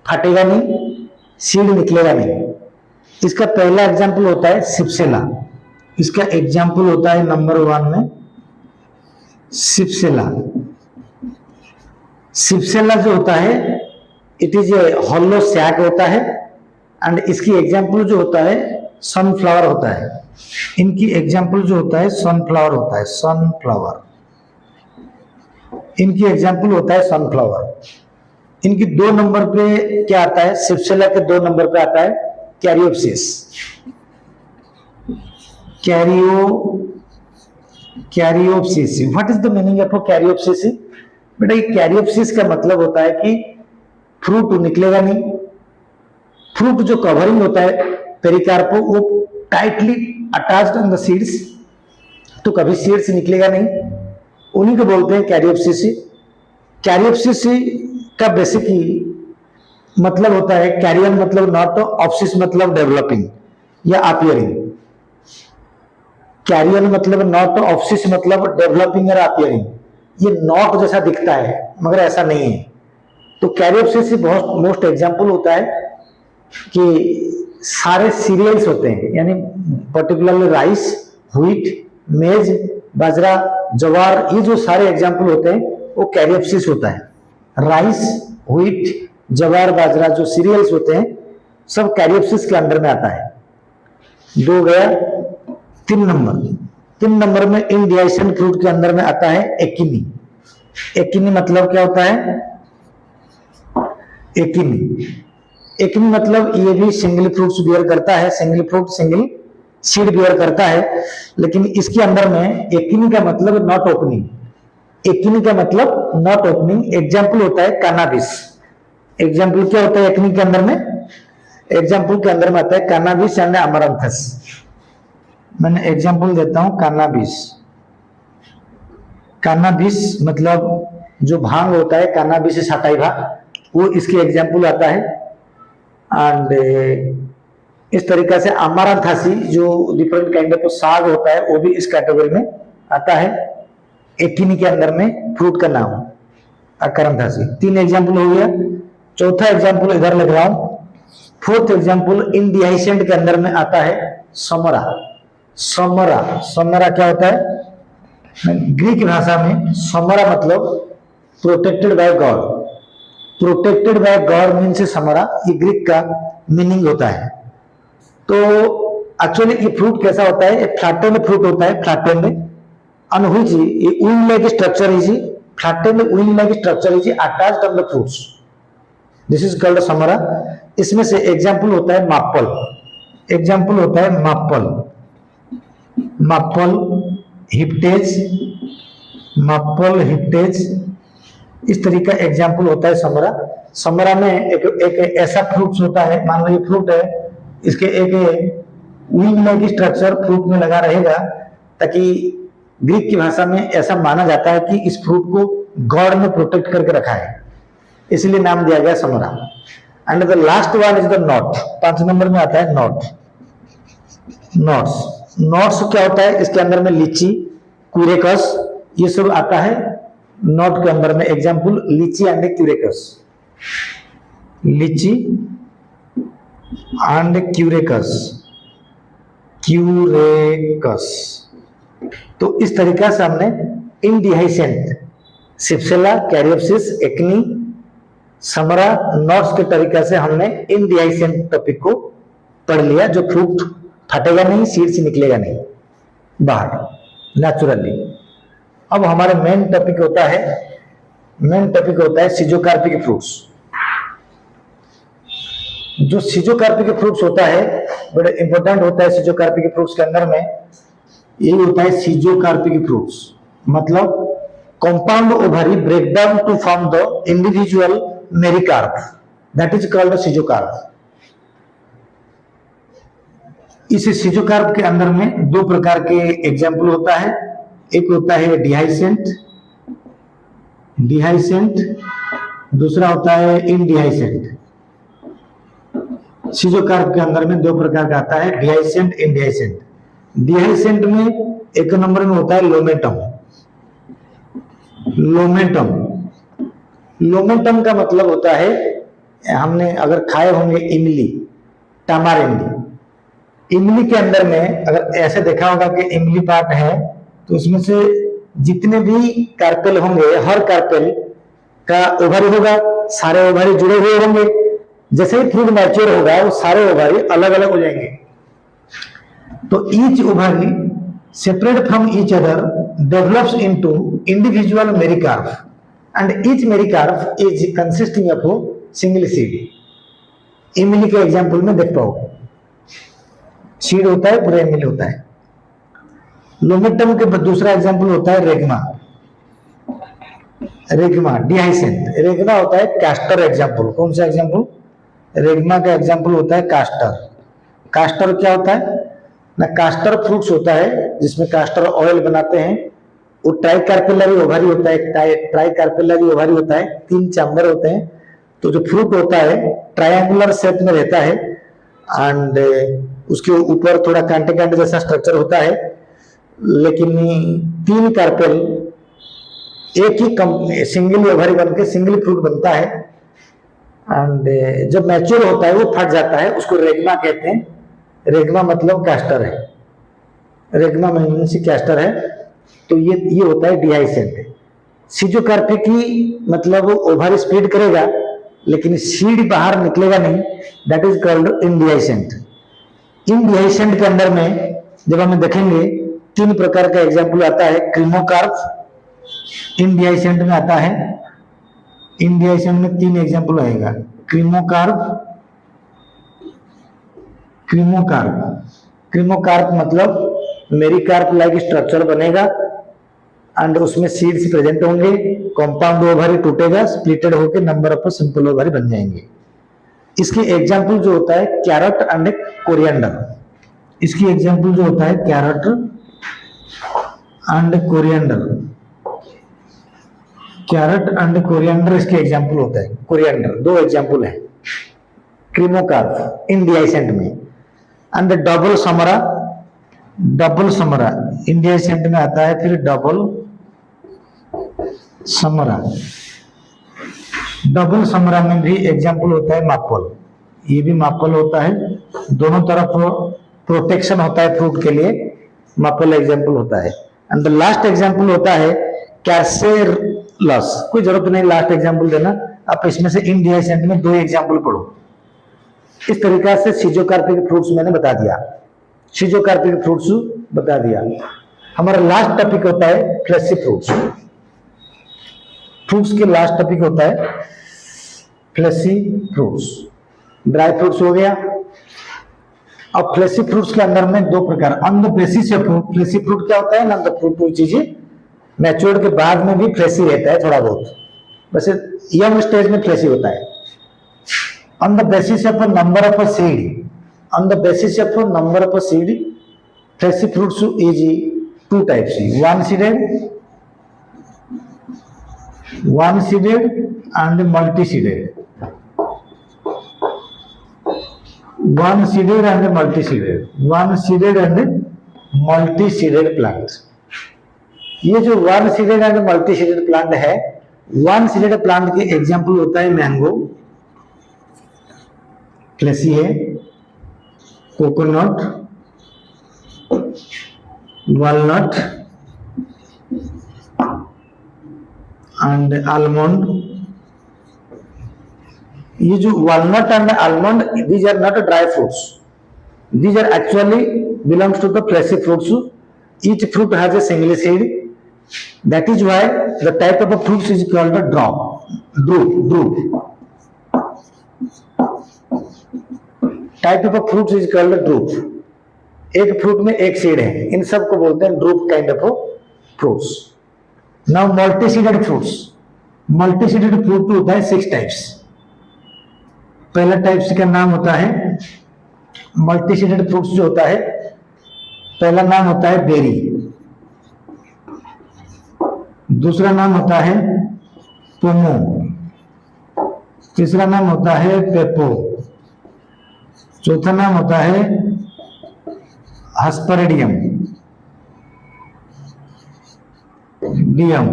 Speaker 1: फटेगा नहीं, सीड निकलेगा नहीं। इसका पहला एग्जाम्पल होता है सिप्सेला। इसका एग्जाम्पल होता है नंबर 1 में सिप्सेला। सिप्सेला जो होता है it is a hollow sac होता है एंड इसकी एग्जाम्पल जो होता है सनफ्लावर होता है। इनकी एग्जाम्पल जो होता है सनफ्लावर होता है, सनफ्लावर। इनकी एग्जाम्पल होता है सनफ्लावर। इनकी 2 नंबर पे क्या आता है, सिप्सेला के 2 नंबर पे आता है caryopsis. Caryopsis, what is the meaning of caryopsis? बेटा ये कैरियोप्सिस का मतलब होता है कि फ्रूट निकलेगा नहीं, फ्रूट जो कवरिंग होता है पेरिकार्पो वो tightly attached on the seeds, तो कभी सीड्स निकलेगा नहीं, उन्हीं को बोलते हैं कैरियोप्सिस। कैरियोप्सिस का बेसिक मतलब होता है, कैरियन मतलब नॉट, ऑप्सिस मतलब डेवलपिंग या अपीयरिंग। कैरियन मतलब नॉट, ऑप्सिस मतलब डेवलपिंग और अपीयरिंग। ये नॉट जैसा दिखता है मगर ऐसा नहीं है। तो कैरियोप्सिस से बहुत मोस्ट एग्जांपल होता है कि सारे सीरियल्स होते हैं, यानी पर्टिकुलरली राइस, व्हीट, मेज, बाजरा, ज्वार, ये जो सारे एग्जांपल होते हैं वो कैरियोप्सिस होता है। राइस, व्हीट, ज्वार, बाजरा जो सीरियल्स होते हैं सब कैरियोप्सिस के अंडर में आता है। 2 गया। 3 नंबर में इंडियाशन फ्रूट के अंदर में आता है एकिनी। एकिनी मतलब क्या होता है? एकिनी मतलब ये भी सिंगल फ्रूट्स बियर करता है, single fruit single seed bear करता है, लेकिन इसके अंदर में एकिनी का मतलब नॉट ओपनिंग। एकिनी का मतलब नॉट ओपनिंग। एग्जाम्पल होता है कैनाबिस। एग्जाम्पल क्या होता है एकिनी के अंदर में? एग्जाम्पल के अंदर में आता है कैनाबिस एंड अमरंथस। मैंने एग्जाम्पल देता हूं कैनाबिस। कैनाबिस मतलब जो भांग होता है, कैनाबिस सटाइवा, वो इसके एग्जाम्पल आता है। एंड इस तरीका से अमारंथासी जो डिफरेंट काइंड ऑफ साग होता है वो भी इस कैटेगरी में आता है। एकिनी के अंदर में फ्रूट का नाम अकरंथासी। 3 एग्जाम्पल हो गया। चौथा एग्जाम्पल इधर लग रहा हूं। 4th एग्जाम्पल इंडिहाइसेंट के अंदर में आता है समरा। समरा क्या होता है? ग्रीक भाषा में समरा मतलब protected by God. Protected by God means samara, ये ग्रीक का मीनिंग होता है। तो एक्चुअली ये फ्रूट कैसा होता है? एक फ्लैटेंड फ्रूट होता है, फ्लैटेंड, ऑन व्हिच ये wing like structure is, flattened wing like structure is attached on the fruits, this is called samara. इसमें से एग्जाम्पल होता है मापल। एग्जाम्पल होता है मापल, हिप्टेज, इस तरीका एग्जाम्पल होता है समरा। समरा में एक ऐसा फ्रूट होता है, मान लो ये फ्रूट है, इसके एक विंग लाइक स्ट्रक्चर फ्रूट में लगा रहेगा, ताकि ग्रीक की भाषा में ऐसा माना जाता है कि इस फ्रूट को गॉड ने प्रोटेक्ट करके रखा है, इसलिए नाम दिया गया samara. And the last one is the nut. 5 number में आता है नॉट। नॉट्स क्या होता है? इसके अंदर में लीची, क्यूरेकस, ये सब आता है नॉट के अंदर में। एग्जाम्पल लीची एंड क्यूरेकस, लीची एंड क्यूरेकस। तो इस तरीका से हमने इंडिहाइसेंट, सिप्सेला, कैरियोप्सिस, एक्नी, समरा, नॉट्स के तरीका से हमने इंडिहाइसेंट टॉपिक को पढ़ लिया, जो फ्रूट फटेगा नहीं, सीड से निकलेगा नहीं बाहर नेचुरली। अब हमारे मेन टॉपिक होता है सिजोकार्पिक फ्रूट्स। जो सिजोकार्पिक फ्रूट्स होता है बड़ा इंपॉर्टेंट होता है। सिजोकार्पिक फ्रूट्स के अंदर में ये होता है सिजोकार्पिक फ्रूट्स मतलब compound ovary break down to form the individual mericarp, that is called schizocarp. इस सिजोकार्प के अंदर में 2 प्रकार के एग्जाम्पल होता है। एक होता है डिहाइसेंट, दूसरा होता है इनडिहाइसेंट। सिजोकार्प के अंदर में 2 प्रकार का आता है, डिहाइसेंट, इनडिहाइसेंट। डिहाइसेंट में 1 नंबर में होता है लोमेटम का मतलब होता है, हमने अगर खाए होंगे इमली, टामारिंडी, इमली के अंदर में अगर ऐसे देखा होगा कि इमली पार्ट है, तो उसमें से जितने भी कार्पेल होंगे, हर कार्पेल का ओवरी होगा, सारे ओवरी जुड़े हुए होंगे। जैसे ही फ्रूट मैच्योर होगा वो सारे ओवरी अलग अलग हो जाएंगे। तो each ovary separate from each other develops into individual mericarp and each mericarp is consisting of single seed. इमली के एग्जाम्पल में देख पाओगे, सीड होता है, पूरा इमली होता है। लोमेटम के दूसरा एग्जाम्पल होता है रेगमा, रेगमा डिहाइसेंट। रेगमा होता है कैस्टर एग्जाम्पल। कौन सा एग्जाम्पल? रेगमा का एग्जाम्पल होता है कास्टर। कास्टर क्या होता है ना, कास्टर फ्रूट्स होता है जिसमें कास्टर ऑयल बनाते हैं। वो ट्राइकार्पेलरी ओवरी होता है, ट्राइकार्पेलरी ओवरी होता है, 3 चैम्बर होते हैं। तो जो फ्रूट होता है ट्रायंगुलर शेप में रहता है एंड उसके ऊपर थोड़ा कांटे कांटे जैसा स्ट्रक्चर होता है, लेकिन 3 कार्पेल एक ही सिंगल ओवरी बन के सिंगल फ्रूट बनता है। एंड जब मैच्योर होता है वो फट जाता है, उसको रेगमा कहते हैं। रेगमा मतलब कैस्टर है, रेगमा मीन्स कैस्टर है। तो ये होता है डिहाइसेंट। सिजोकार्पी की मतलब ओवर स्प्रेड करेगा लेकिन सीड बाहर निकलेगा नहीं, दैट इज कॉल्ड इनडिहाइसेंट। इनडिहाइसेंट के अंदर में जब हम देखेंगे 3 प्रकार का एग्जाम्पल आता है। क्रीमोकार्प इनडिहाइसेंट में आता है। इनडिहाइसेंट में 3 एग्जाम्पल आएगा, क्रीमोकार्प, क्रीमोकार्प। क्रीमोकार्प मतलब मेरिकार्प लाइक स्ट्रक्चर बनेगा एंड उसमें सीड्स प्रेजेंट होंगे, कंपाउंड ओवरी टूटेगा, स्प्लिटेड होकर नंबर ऑफ सिंपल ओवरी बन जाएंगे। इसके एग्जाम्पल जो होता है कैरेट एंड कोरिएंडर। इसकी एग्जाम्पल जो होता है carrot and coriander. Carrot and coriander इसके एग्जाम्पल होता है। कोरिएंडर 2 एग्जाम्पल है क्रीमोकार्प इनडिहाइसेंट में। एंड डबल समरा, डबल समरा इनडिहाइसेंट में आता है। फिर डबल समरा, डबल समरा में भी एग्जाम्पल होता है मापल। ये भी मापल होता है, दोनों तरफ प्रोटेक्शन होता है फ्रूट के लिए, मापल एग्जाम्पल होता है। एंड द लास्ट एग्जाम्पल होता है कैसेरलस। कोई जरूरत नहीं लास्ट एग्जाम्पल देना, आप इसमें से इनडिहाइसेंट में 2 एग्जाम्पल पढ़ो। इस तरीका से सिजोकार्पिक फ्रूट्स मैंने बता दिया, सिजोकार्पिक फ्रूट्स बता दिया। हमारा लास्ट टॉपिक होता है फ्लेशी फ्रूट्स। फ्रूट्स के लास्ट टॉपिक होता है फ्लेशी फ्रूट्स। ड्राई फ्रूट्स हो गया। अब फ्लेशी फ्रूट्स के अंदर में 2 प्रकार, on the basis of fleshy fruit क्या होता है ना, द फ्रूट वो चीजें मैच्योर्ड के बाद में भी फ्लेशी रहता है थोड़ा बहुत, वैसे यंग स्टेज में फ्लेशी होता है। On the basis of number of seed, on the basis of number of seed fleshy fruits is 2 types, one seeded and multi seeded. One seeded and multi seeded, one seeded and multi seeded plant. ये जो one seeded and multi seeded plant है, one seeded plant के example होता है mango, fleshy है, coconut, walnut and almond. ये जो walnut and almond, these are not dry fruits, these are actually belongs to the fleshy fruits. Each fruit has a single seed, that is why the type of a fruits is called a drupe. type of a fruits is called a drupe. एक fruit में एक seed है, इन सब को बोलते हैं drupe kind of fruits. Now multi seeded fruits, multi seeded fruit होता है 6 टाइप्स। पहला टाइप्स का नाम होता है मल्टी सीडेड फ्रूट्स जो होता है, पहला नाम होता है बेरी, दूसरा नाम होता है पोमो, तीसरा नाम होता है पेपो, चौथा नाम होता है हस्परेडियम डियम,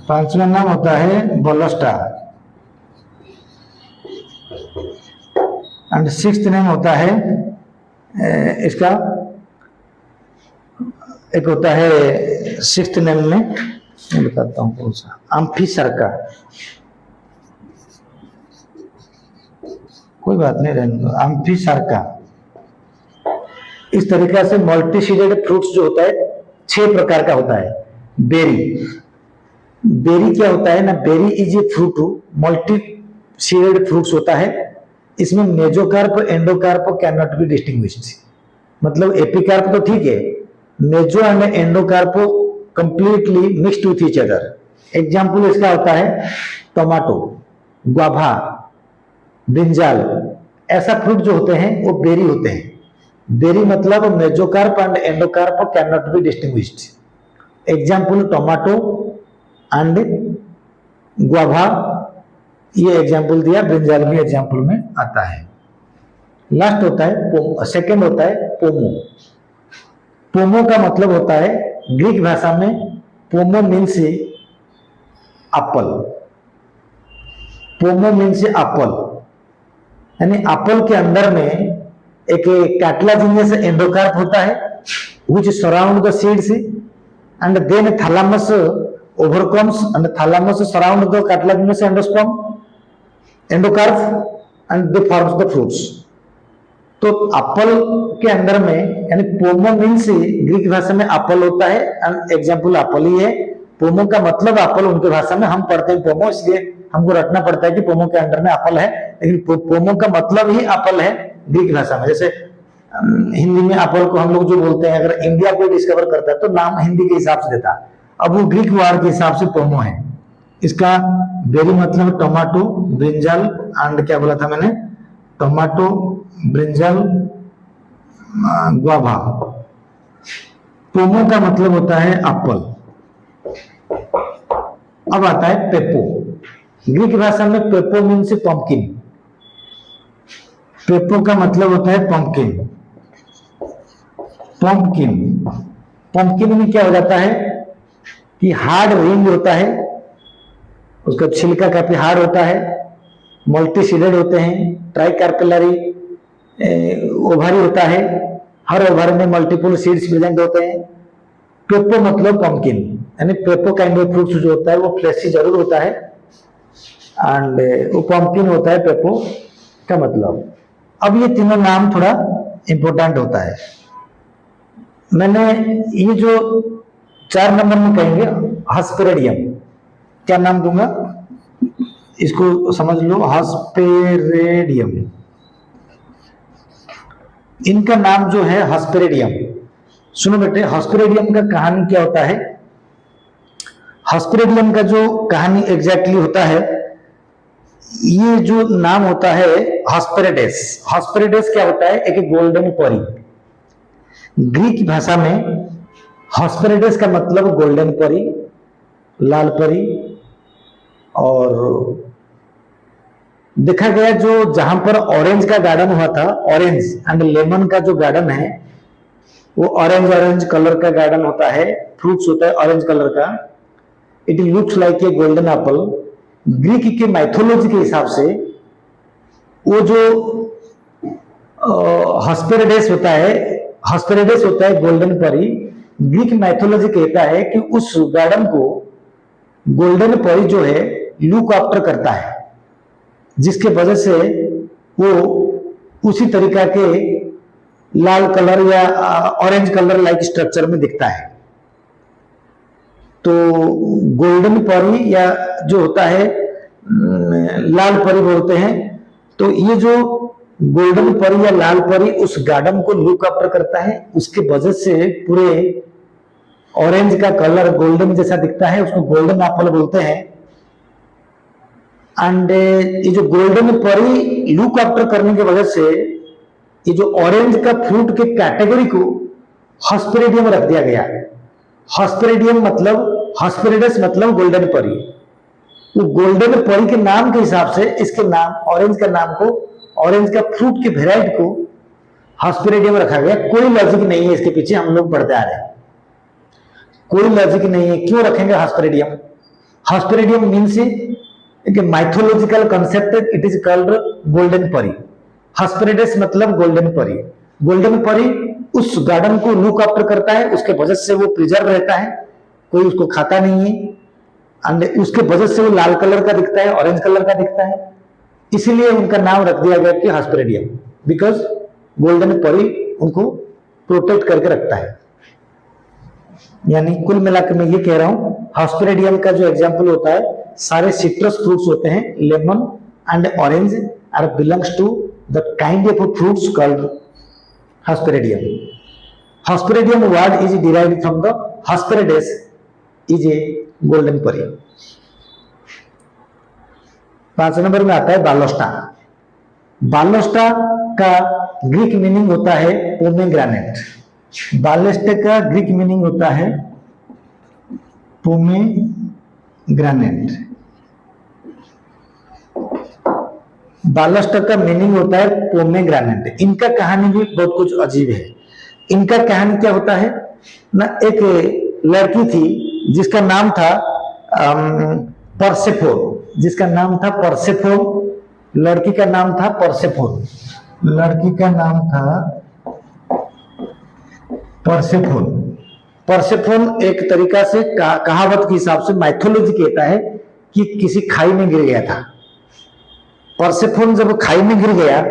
Speaker 1: पांचवा नाम होता है बोलस्टा एंड 6th नेम होता है इसका, एक होता है 6th नेम में मैं बताता हूँ कौन सा, एम्फीसरका। कोई बात नहीं, रहने दो, एम्फीसरका। इस तरीके से मल्टी सीडेड फ्रूट्स जो होता है 6 प्रकार का होता है। बेरी, बेरी क्या होता है ना, berry is a fruit, multi seeded fruits होता है। इसमें mesocarp endocarp can not be distinguished, मतलब एपिकार्प तो ठीक है, meso and endocarp completely mixed with each other. Example इसका होता है टमाटो, ग्वाभा, ब्रिंजाल, ऐसा फ्रूट जो होते हैं वो बेरी होते हैं। बेरी मतलब mesocarp and endocarp can not be distinguished. Example tomato and guava, ये एग्जाम्पल दिया, ब्रिंजाल भी एग्जाम्पल में आता है। लास्ट होता है सेकंड होता है पोमो। पोमो का मतलब होता है, ग्रीक भाषा में पोमो मीन्स एप्पल। पोमो मीन्स एप्पल, यानी एप्पल के अंदर में एक कार्टिलेजिनस एंडोकार्प होता है which surround the seeds and then thalamus overcomes and thalamus surround the cartilaginous endocarp and they forms the fruits। तो एप्पल के अंदर में, यानी पोमो मीन्स ग्रीक भाषा में एप्पल होता है एंड एग्जाम्पल एप्पल ही है। पोमो का मतलब एप्पल उनके भाषा में, हम पढ़ते हैं पोमो इसलिए हमको रटना पड़ता है कि पोमो के अंदर में एप्पल है, लेकिन पोमो का मतलब ही एप्पल है ग्रीक भाषा में। जैसे हिंदी में एप्पल को हम लोग जो बोलते हैं, अगर इंडिया को डिस्कवर करता है तो नाम हिंदी के हिसाब से देता, अब वो ग्रीक वर्ड के हिसाब से पोमो है। इसका बेरी मतलब टमाटो, ब्रिंजल एंड क्या बोला था मैंने, टमाटो, ब्रिंजल, ग्वाभा। पोमो का मतलब होता है एप्पल। अब आता है पेपो। ग्रीक भाषा में पेपो मीन्स पंपकिन। पेपो का मतलब होता है पंपकिन। पंपकिन, पंपकिन में क्या हो जाता है कि हार्ड रिंग होता है, उसका छिलका काफी हार्ड होता है, मल्टी सीडेड होते हैं, ट्राइकार्पेलरी ओवरी होता है, हर ओवरी में मल्टीपल सीड्स प्रेजेंट होते हैं। पेपो मतलब पंपकिन, यानी पेपो काइंड ऑफ फ्रूट जो होता है वो फ्लेशी जरूर होता है एंड वो पंपकिन होता है पेपो का मतलब। अब ये तीनों नाम थोड़ा इंपॉर्टेंट होता है। मैंने ये जो 4 नंबर में कहेंगे हस्पेरेडियम, क्या नाम दूंगा इसको समझ लो, हस्पेरेडियम। इनका नाम जो है हस्पेरेडियम, सुनो बेटे, हस्पेरेडियम का कहानी क्या होता है। हस्पेरेडियम का जो कहानी एग्जैक्टली होता है, ये जो नाम होता है हस्पेरेडेस। हस्पेरेडेस क्या होता है, एक गोल्डन परी। ग्रीक भाषा में हस्पेरेडेस का मतलब गोल्डन परी, लाल परी। और देखा गया जो जहां पर ऑरेंज का गार्डन हुआ था, ऑरेंज एंड लेमन का जो गार्डन है वो ऑरेंज कलर का गार्डन होता है, फ्रूट्स होता है ऑरेंज कलर का। It looks like a golden Apple. Greek के माइथोलॉजी के हिसाब से वो जो हस्पेरेडेस होता है गोल्डन परी। ग्रीक माइथोलॉजी कहता है कि उस गार्डन को गोल्डन परी जो है लुक आफ्टर करता है, जिसके वजह से वो उसी तरीका के लाल कलर या ऑरेंज कलर लाइक स्ट्रक्चर में दिखता है। तो गोल्डन परी या जो होता है लाल परी बोलते हैं। तो ये जो गोल्डन परी या लाल परी उस गार्डन को लुक आफ्टर करता है, उसके वजह से पूरे ऑरेंज का कलर गोल्डन जैसा दिखता है, उसको गोल्डन एप्पल बोलते हैं। एंड ये जो गोल्डन परी लुक आफ्टर करने की वजह से ये जो ऑरेंज का फ्रूट के कैटेगरी को हस्पेरेडियम रख दिया गया। हस्पेरेडियम मतलब, हस्पेरेडस मतलब गोल्डन परी। वो गोल्डन परी के नाम के हिसाब से इसके नाम, ऑरेंज का नाम को, ऑरेंज का फ्रूट के वेराइटी को हस्पेरेडियम रखा गया। कोई लॉजिक नहीं है इसके पीछे, हम लोग पढ़ते आ रहे हैं, कोई लॉजिक नहीं है। क्यों रखेंगे हस्पेरेडियम? हस्पेरेडियम मीन्स एक mythological concept, it is called golden परी। हस्पेरेडस मतलब गोल्डन परी। गोल्डन परी उस गार्डन को लुक आफ्टर करता है, उसके वजह से वो प्रिजर्व रहता है, कोई उसको खाता नहीं है, एंड उसके वजह से वो लाल कलर का दिखता है, ऑरेंज कलर का दिखता है। इसीलिए उनका नाम रख दिया गया कि हस्पेरेडियम, बिकॉज गोल्डन परी उनको प्रोटेक्ट करके रखता है। यानी कुल मिलाकर मैं ये कह रहा हूं, हॉस्पेरिडियम का जो एग्जाम्पल होता है, सारे सिट्रस फ्रूट्स होते हैं, lemon and orange are belongs to the kind of fruits called hesperidium. Hesperidium word is derived from the Hesperides is a golden परी. 5 नंबर में आता है बालोस्टा. बालोस्टा का ग्रीक मीनिंग होता है पोमेग्रेनेट. बालेस्टा का ग्रीक मीनिंग होता है पोमेग्रेनेट. बालोस्टा का मीनिंग होता है पोमेग्रेनेट. इनका कहानी भी बहुत कुछ अजीब है. इनका कहानी क्या होता है ना, एक लड़की थी जिसका नाम था परसेफोन. जिसका नाम था परसेफोन. लड़की का नाम था परसेफोन. लड़की का नाम था परसेफोन. परसेफोन एक तरीका से कहावत के हिसाब से माइथोलॉजी कहता है कि किसी खाई में गिर गया था. परसेफोन जब खाई में गिर गया,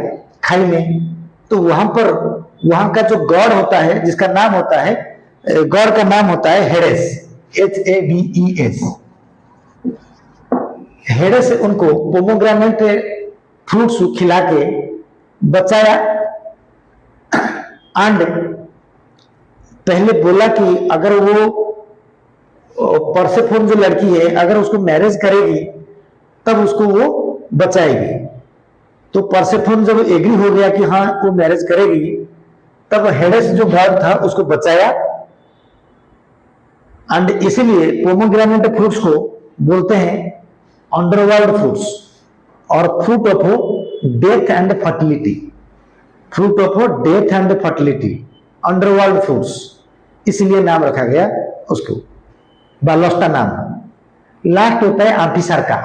Speaker 1: खाई में, तो वहां का जो गॉड होता है, जिसका नाम होता है, गॉड का नाम होता है हेडेस. Haves. हेडेस उनको पोमोग्रेनेट फ्रूट्स खिला के बचाया. एंड पहले बोला कि अगर वो परसेफोन जो लड़की है, अगर उसको मैरिज करेगी तब उसको वो बचाएगी. तो परसेफोन जब एग्री हो गया कि हाँ वो मैरिज करेगी, तब हेडेस जो गॉड था उसको बचाया. एंड इसीलिए पोमोग्रेनेट फ्रूट्स को बोलते हैं अंडरवर्ल्ड फ्रूट्स और fruit of death and fertility. Fruit of death and fertility, underworld fruits, इसलिए नाम रखा गया उसको, बालोस्टा नाम. लास्ट होता है आम्फिसार्का.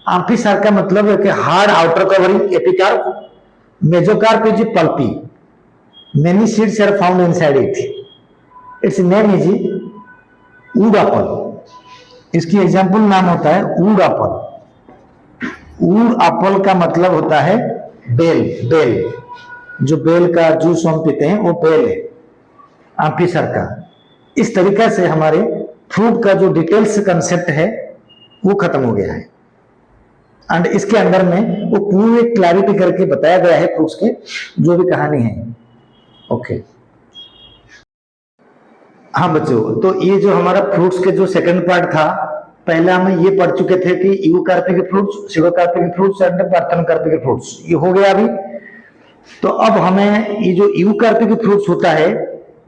Speaker 1: आम्फिसार्का मतलब है कि hard outer covering epicarp, mesocarp is pulpy, many seeds are found inside it. Its name is wood apple. इसकी एग्जाम्पल नाम होता है वुड एप्पल. वुड एप्पल का मतलब होता है बेल. बेल, जो बेल का जूस हम पीते हैं वो बेल है, आम्फिसार्का. इस तरीका से हमारे फ्रूट का जो डिटेल्स कंसेप्ट है वो खत्म हो गया है. एंड इसके अंदर में वो पूरी क्लैरिटी करके बताया गया है फ्रूट्स के जो भी कहानी है. ओके. हाँ बच्चों, तो ये जो हमारा फ्रूट्स के जो सेकंड पार्ट था, पहले हम ये पढ़ चुके थे कि eucarpic fruits, सिगोकार्पिक fruits and parthenocarpic fruits, ये हो गया अभी. तो अब हमें ये जो यूकार्पिक फ्रूट्स होता है,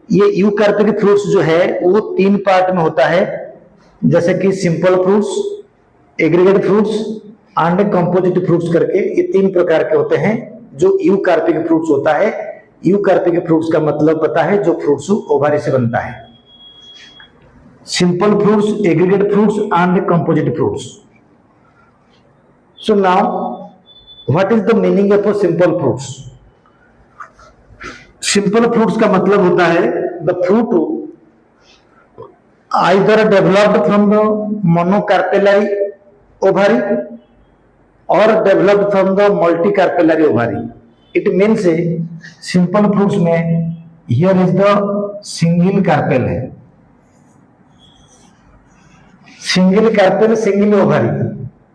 Speaker 1: ये यूकार्पिक फ्रूट्स जो है वो 3 पार्ट में होता है, जैसे कि simple fruits, aggregate fruits and composite fruits करके ये 3 प्रकार के होते हैं जो यूकार्पिक फ्रूट्स होता है. यूकार्पिक फ्रूट्स का मतलब पता है जो फ्रूट्स ओवारी से बनता है. simple fruits, aggregate fruits and composite fruits. So now what is the meaning of a simple fruits? Simple fruits का मतलब होता है the fruit either developed from the monocarpellary ovary or developed from the multicarpellary ovary. It means simple fruits में here is the single carpel है, single carpel single ovary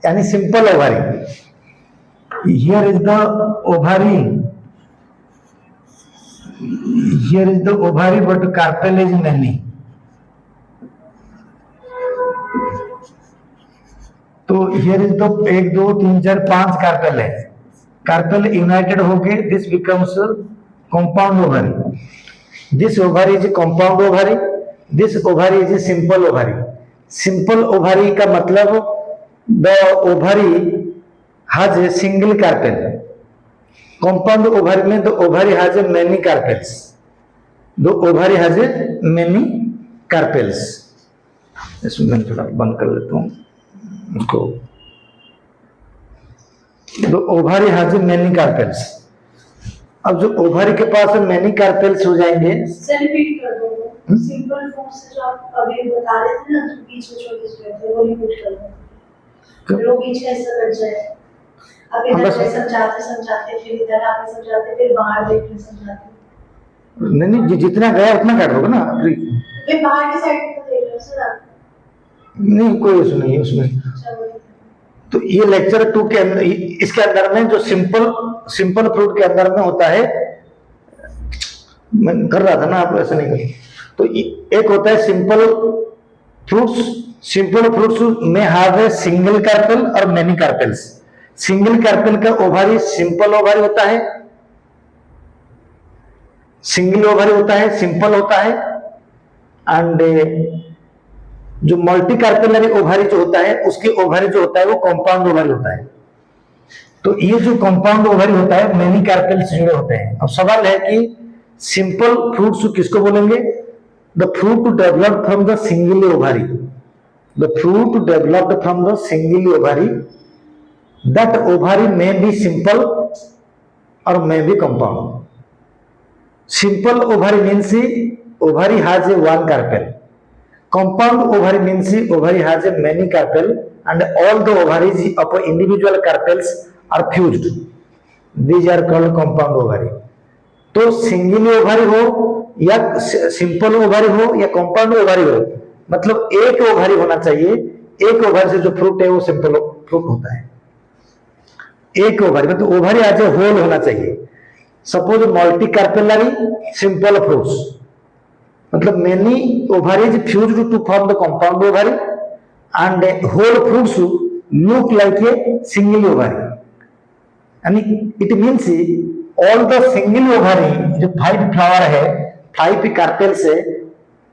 Speaker 1: यानी simple ovary. Here is the ovary, here is the ovary but carpel is many. तो here is the 1 2 3 4 5 carpel है. Carpel united होके this becomes compound ovary. This ovary is compound ovary, this ovary is simple ovary. Simple ovary का मतलब the ovary has a single carpel. Compound ovary में the ovary has a many carpels. The ovary has a many carpels. इसमें मैं थोड़ा बंद कर लेता हूं इसको. The ovary has a many carpels. अब जो ओवरी के पास मेनी कार्पेल्स हो जाएंगे,
Speaker 2: रिपीट कर दो. सिंपल फॉर्म से जो आप अभी बता रहे थे ना, जो बीच में छोटे से रहते हैं वो रिपीट कर दो. फिर वो बीच का हिस्सा कट जाए. अब इधर से समझाते फिर इधर आके समझाते फिर बाहर देखने समझाते.
Speaker 1: नहीं जितना गया उतना काट दोगे ना.
Speaker 2: वे बाहर की साइड पे देख रहे हो सर आप?
Speaker 1: नहीं, कोई इशू नहीं है उसमें।
Speaker 2: अच्छा, वही।
Speaker 1: तो ये लेक्चर 2 के अंदर, इसके अंदर में जो सिंपल फ्रूट के अंदर में होता है, मैं कर रहा था ना, आप ऐसा नहीं करें। तो एक होता है सिंपल फ्रूट्स। सिंपल फ्रूट्स में हैव ए सिंगल कार्पेल और मेनी कार्पेल्स। सिंगल कार्पेल का ओवारी सिंपल ओवारी होता है, सिंगल ओवारी होता है, सिंपल होता है। एंड जो मल्टी कार्पेलरी ओवारी जो होता है, उसकी ओवारी जो होता है वो कंपाउंड ओवारी होता है। तो ये जो कंपाउंड ओवारी होता है, मेनी कार्पेल से जुड़े होते हैं। अब सवाल है कि सिंपल फ्रूट्स किसको बोलेंगे? The fruit developed from the single ovary, the fruit developed from the single ovary, that ovary may be simple और may be compound. Simple ovary means ovary has a one carpel. Compound ovary means ovary has a many carpel and all the ovaries of individual carpels are fused. These are called compound ovary. तो single ovary हो या simple ovary हो या compound ovary हो, मतलब एक ovary होना चाहिए। एक ओवरी से जो फ्रूट है वो सिंपल फ्रूट होता है। एक ओवरी मतलब ओवरी आज होल होना चाहिए। Suppose multi carpellary simple fruits, मतलब many ovaries fused to form the compound ovary and whole fruits look like a single ovary. यानी it means all the single ovary, जो 5 फ्लावर है, 5 carpels है,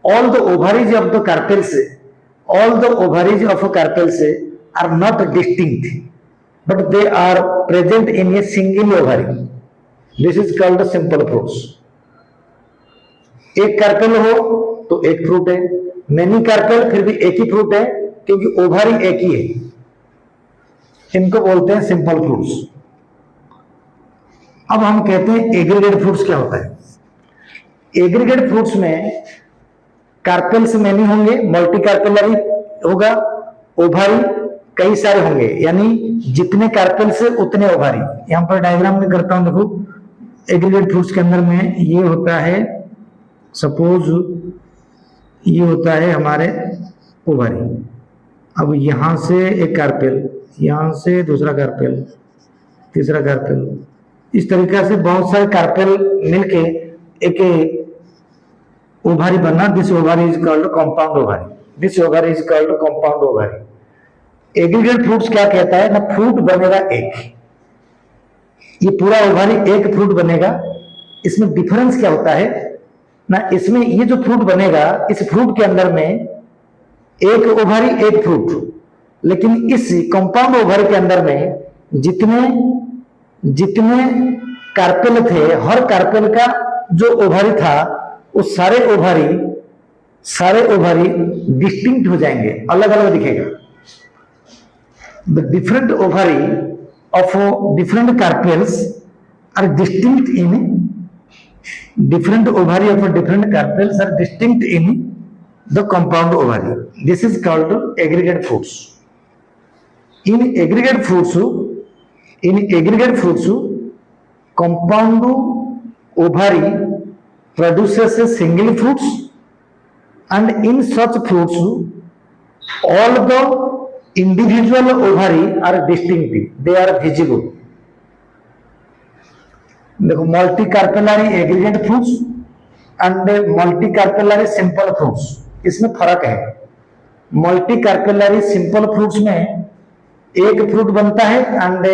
Speaker 1: all the ovaries of the carpels, all the ovaries of carpels are not distinct but they are present in a single ovary. This is called simple fruits. एक carpel हो तो एक fruit है, many carpel फिर भी एक ही fruit है क्योंकि ओवरी एक ही है। इनको बोलते हैं सिंपल फ्रूट्स। अब हम कहते हैं एग्रीगेट फ्रूट्स क्या होता है। एग्रीगेट फ्रूट्स में कार्पेल्स मेनी होंगे, मल्टी कार्पेलरी होगा, ओवरी कई सारे होंगे, यानी जितने कार्पेल्स है उतने ओवरी। यहां पर डायग्राम में करता हूं, देखो एग्रीगेट फ्रूट्स के अंदर में ये होता है, सपोज ये होता है हमारे ओवरी। अब यहां से एक कार्पेल, यहां से दूसरा कार्पेल, तीसरा कार्पेल, इस तरीके से बहुत सारे कार्पेल मिलके एक ओवरी बनना। This ovary is called compound ovary. This ovary is called compound ovary. Aggregate fruits क्या कहता है ना, फ्रूट बनेगा एक, ये पूरा ओवरी एक फ्रूट बनेगा। इसमें डिफरेंस क्या होता है ना, इसमें ये जो फ्रूट बनेगा, इस फ्रूट के अंदर में एक ओवरी एक फ्रूट, लेकिन इस कंपाउंड ओवरी के अंदर में जितने कार्पेल थे, हर कार्पेल का जो ओवरी था वो सारे ओवरी डिस्टिंक्ट हो जाएंगे, अलग अलग दिखेगा। The different ovary of different carpels are distinct in different ovary of different carpels are distinct in the compound ovary. This is called aggregate fruits. In aggregate fruits, compound ovary produces a single fruits, and in such fruits all the individual ovary are distinct, they are visible. देखो multi carpellary aggregate fruits and multi carpellary simple fruits, इसमें फर्क है। Multi carpellary simple fruits में एक fruit बनता है and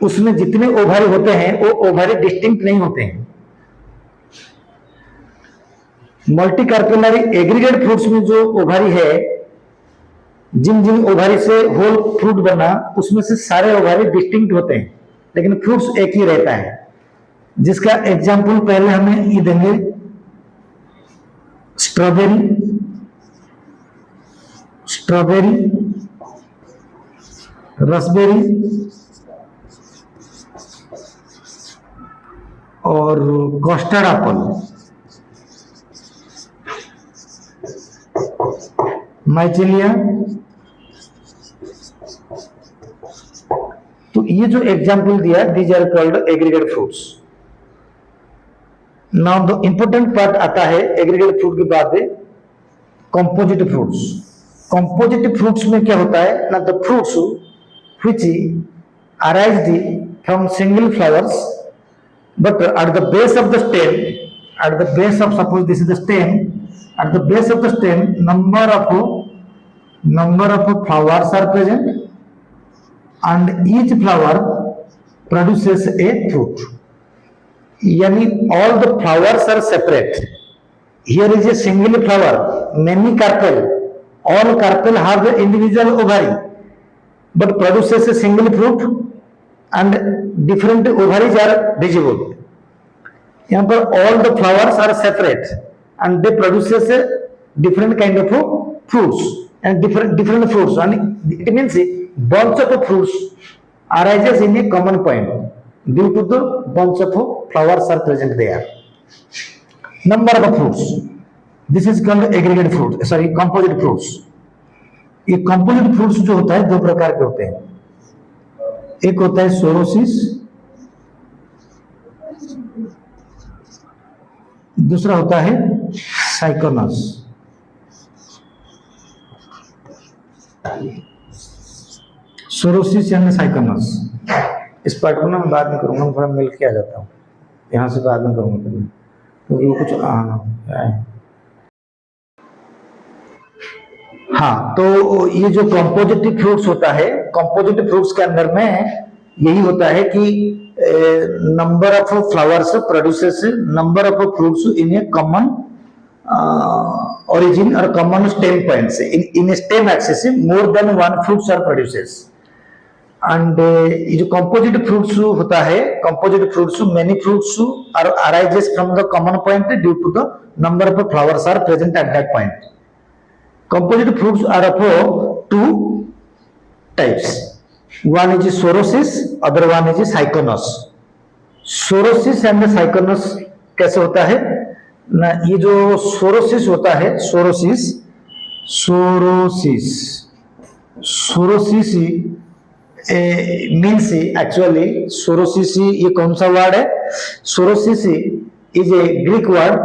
Speaker 1: उसमें जितने ओवरी होते हैं वो ओवरी डिस्टिंक्ट नहीं होते हैं। मल्टी कार्पेलरी एग्रीगेट फ्रूट्स में जो ओवरी है, जिन जिन ओवरी से होल फ्रूट बना, उसमें से सारे ओवरी डिस्टिंक्ट होते हैं, लेकिन फ्रूट्स एक ही रहता है। जिसका एग्जाम्पल पहले हमें ये देंगे, स्ट्रॉबेरी, रसबेरी और कस्टर्ड एप्पल, माइचेलिया। तो ये जो एग्जाम्पल दिया, these are called aggregate fruits. Now the important part आता है एग्रीगेट फ्रूट के बाद कंपोजिट फ्रूट्स। कंपोजिट फ्रूट्स में क्या होता है ना, the fruits which arise from single flowers, but at the base of the stem, at the base of, suppose this is the stem, at the base of the stem number of flowers are present, and each flower produces a fruit. Yani all the flowers are separate. Here is a single flower, many carpel, all carpel have the individual ovary but produces a single fruit and different ovaries are visible. यहाँ पर all the flowers are separate and they produces a different kind of fruits and different fruits, and it means a bunch of fruits arises in a common point due to the bunch of flowers are present there. Number of fruits, this is called aggregate fruit, sorry, composite fruits. ये composite fruits जो होता है दो प्रकार के होते हैं, एक होता है सोरोसिस, दूसरा होता है साइकोनस। सोरोसिस यानी साइकोनस, इस पार्ट को ना मैं बाद में करूंगा, मैं थोड़ा मिल के आ जाता हूँ, यहां से बाद में करूंगा क्योंकि वो कुछ हाँ। तो ये जो कंपोजिटिव फ्रूट्स होता है, कंपोजिटिव फ्रूट्स के अंदर में यही होता है कि number of flowers produces number of fruits in A common origin or common stem points in a stem axis more than one fruits are produces. And ये जो composite fruits होता है, composite fruits many fruits are arises from the common point due to the number of flowers are present at that point. Composite fruits are of two types. One is sorosis, other one is syconus. Sorosis and syconus कैसे होता है ना, ये जो sorosis होता है, sorosis means actually sorosis ये कौन सा वर्ड है, sorosis is a Greek word,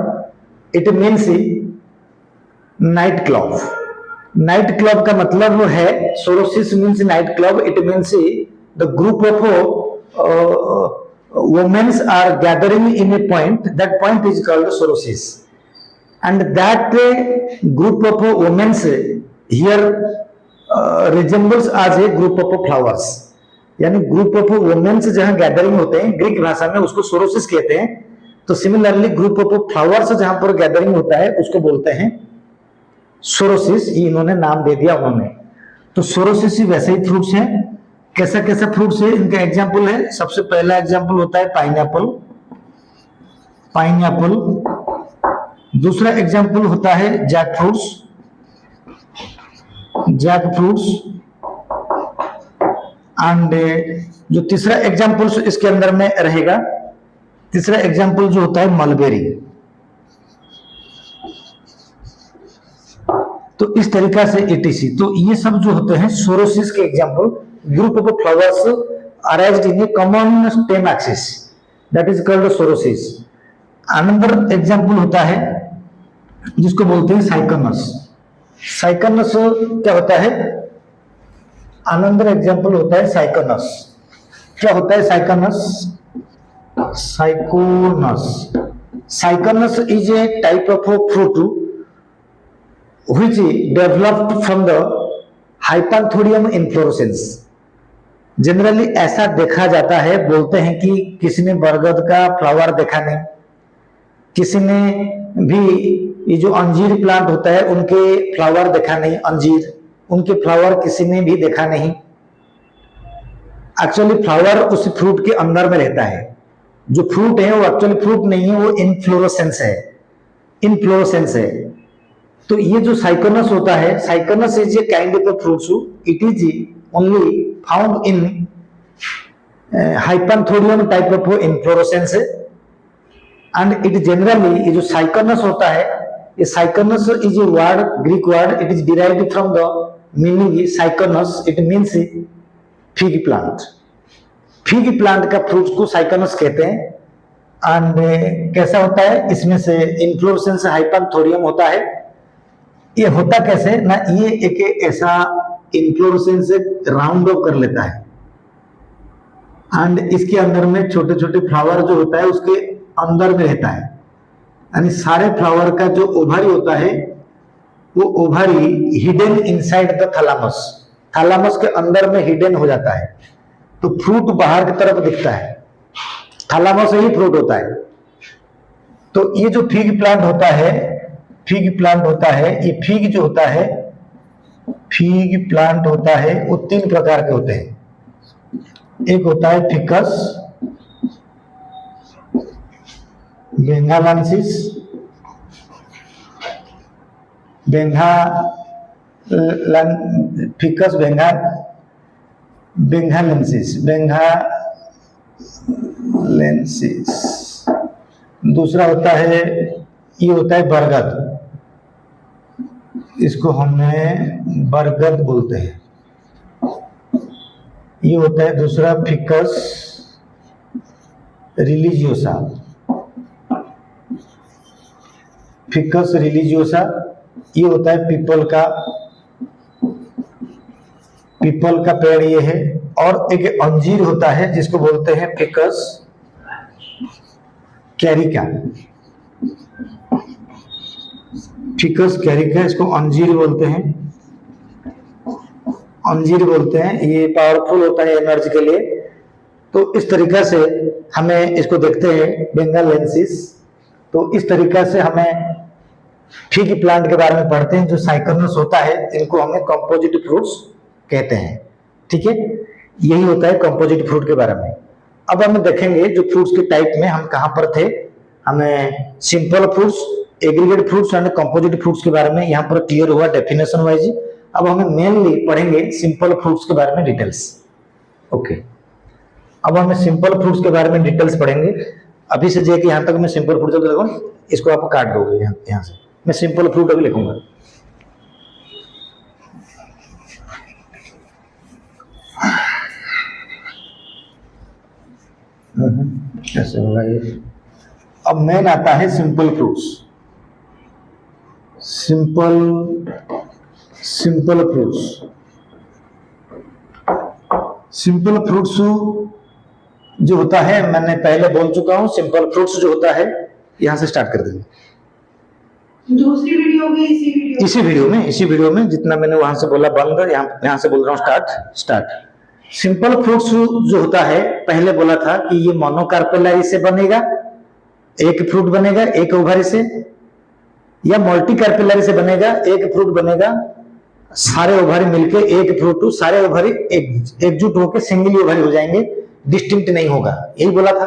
Speaker 1: it means night club. Night club का मतलब है, sorosis means night club, it means the group of women are gathering in a point, that point is called sorosis, and that group of women here resembles as a group of flowers. यानी group of women जहां gathering होते हैं, Greek भाषा में उसको sorosis कहते हैं, तो सिमिलरली ग्रुप ऑफ फ्लावर्स जहां पर गैदरिंग होता है उसको बोलते हैं सोरोसिस। ये इन्होंने नाम दे दिया उन्होंने। तो सोरोसिस वैसे ही फ्रूट्स हैं। कैसा कैसा फ्रूट्स है, इनका एग्जाम्पल है, सबसे पहला एग्जाम्पल होता है पाइनएप्पल, दूसरा एग्जाम्पल होता है जैक फ्रूट्स, एंड जो तीसरा एग्जाम्पल इसके अंदर में रहेगा, तीसरा एग्जाम्पल जो होता है मलबेरी। तो इस तरीका से एटीसी, तो ये सब जो होते हैं सोरोसिस के example, group of flowers arranged in A common stem axis, that is called sorosis. Another example होता है जिसको बोलते हैं साइकोनस। साइकोनस क्या होता है, अनदर एग्जाम्पल होता है साइकोनस। क्या होता है syconus is a type of fruit which developed from the hypanthodium inflorescence. Generally ऐसा देखा जाता है, बोलते हैं कि किसी ने बरगद का फ्लावर देखा नहीं, किसी ने भी ये जो अंजीर प्लांट होता है उनके फ्लावर देखा नहीं, अंजीर उनके फ्लावर किसी ने भी देखा नहीं। एक्चुअली फ्लावर उस फ्रूट के अंदर में रहता है, जो फ्रूट है वो एक्चुअली फ्रूट नहीं है, वो इनफ्लोरेसेंस है। तो ये जो साइकोनस होता है, syconus is a kind of fruits, it is only found in hypanthodium type of inflorescence, and it generally, ये जो साइकोनस होता है, ये syconus is a word, Greek word, it is derived from the meaning syconus, it means fig plant. Fig plant का fruit को syconus कहते हैं, and कैसा होता है, इसमें से इन्फ्लोरेसेंस हाइपैंथोरियम होता है। ये होता कैसे ना, ये एक ऐसा इन्फ्लोरेसेंस राउंड ऑफ कर लेता है एंड इसके अंदर में छोटे छोटे फ्लावर जो होता है उसके अंदर में रहता है, यानी सारे फ्लावर का जो ओवरी होता है वो ovary hidden inside the thalamus, thalamus के अंदर में हिडन हो जाता है, तो फ्रूट बाहर की तरफ दिखता है, थैलामस से ही फ्रूट होता है। तो ये जो फिग प्लांट होता है, फिग प्लांट होता है, ये फिग जो होता है, फिग प्लांट होता है वो 3 प्रकार के होते हैं। एक होता है फिकस, बेंगालेंसिस, फिकस बेंगालेंसिस, दूसरा होता है, ये होता है बरगद, इसको हमें बरगद बोलते हैं। ये होता है दूसरा फिकस रिलीजियोसा, फिकस रिलीजियोसा। ये होता है पीपल का पेड़ ये है। और एक अंजीर होता है जिसको बोलते हैं फिकस कैरिका, फिकस कैरिका, इसको अंजीर बोलते हैं, अंजीर बोलते हैं। ये पावरफुल होता है एनर्जी के लिए। तो इस तरीका से हमें इसको देखते हैं बेंगालेंसिस। तो इस तरीका से हमें फिग प्लांट के बारे में पढ़ते हैं। जो साइकर्नस होता है इनको हमें कंपोजिट फ्रूट्स कहते हैं, ठीक है। यही होता है कंपोजिट फ्रूट के बारे में। अब हम देखेंगे जो फ्रूट्स के टाइप में हम कहां पर थे, हमें simple fruits, aggregate fruits and composite fruits के बारे में यहाँ पर क्लियर हुआ डेफिनेशन वाइज। अब हमें मेनली पढ़ेंगे सिंपल फ्रूट्स के बारे में डिटेल्स। ओके, अब हमें सिंपल फ्रूट्स के बारे में डिटेल्स पढ़ेंगे। अभी से जे कि यहाँ तक मैं सिंपल फ्रूट देखो, इसको आप काट दोगे यहाँ से, मैं सिंपल फ्रूट अभी लिखूंगा। कैसे होगा ये। अब मेन आता है सिंपल फ्रूट्स। सिंपल फ्रूट्स जो होता है, मैंने पहले बोल चुका हूं, सिंपल फ्रूट्स जो होता है, यहां से स्टार्ट कर देंगे।
Speaker 2: दूसरी वीडियो में
Speaker 1: इसी वीडियो में जितना मैंने वहां से बोला बंद, यहाँ से बोल रहा हूँ स्टार्ट। सिंपल फ्रूट्स जो होता है, पहले बोला था कि ये मोनोकार्पेलारी से बनेगा, एक फ्रूट बनेगा एक ओवरी से, या मल्टीकार्पेलारी से बनेगा, एक फ्रूट बनेगा, सारे ओवरी मिलके एक फ्रूट, सारे ओवरी एकजुट होकर सिंगल ओवरी हो जाएंगे, डिस्टिंक्ट नहीं होगा, यही बोला था।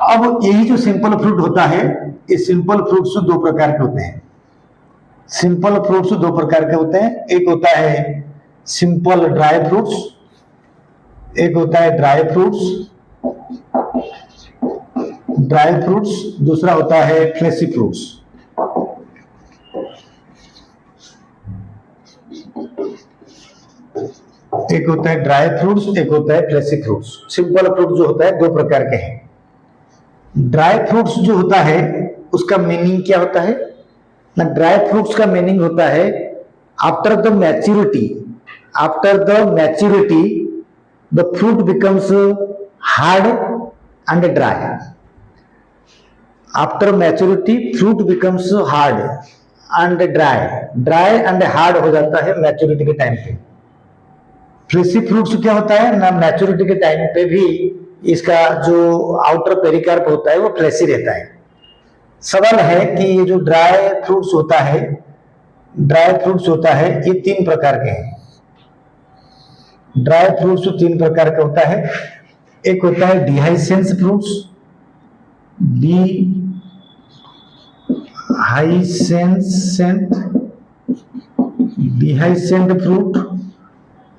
Speaker 1: अब यही जो सिंपल फ्रूट होता है, ये सिंपल फ्रूट्स 2 प्रकार के होते हैं। सिंपल फ्रूट्स 2 प्रकार के होते हैं। एक होता है सिंपल ड्राई फ्रूट्स, एक होता है ड्राई फ्रूट्स, दूसरा होता है फ्लेसी फ्रूट्स। एक होता है ड्राई फ्रूट्स, एक होता है फ्लेसी फ्रूट्स। सिंपल फ्रूट जो होता है 2 प्रकार के हैं। ड्राई फ्रूट्स जो होता है उसका मीनिंग क्या होता है ना, ड्राई फ्रूट्स का मीनिंग होता है after the maturity the fruit becomes hard and dry. After maturity fruit becomes hard and dry and hard हो जाता है मैच्योरिटी के टाइम पे। फ्लेसी फ्रूट्स क्या होता है ना, मैच्योरिटी के टाइम पे भी इसका जो आउटर पेरिकार्प होता है वो फ्लेसी रहता है। सवाल है कि ये जो ड्राई फ्रूट्स होता है ये 3 प्रकार के हैं। ड्राई फ्रूट्स 3 प्रकार का होता है। एक होता है डिहाइसेंस फ्रूट्स, डिहाइसेंट फ्रूट।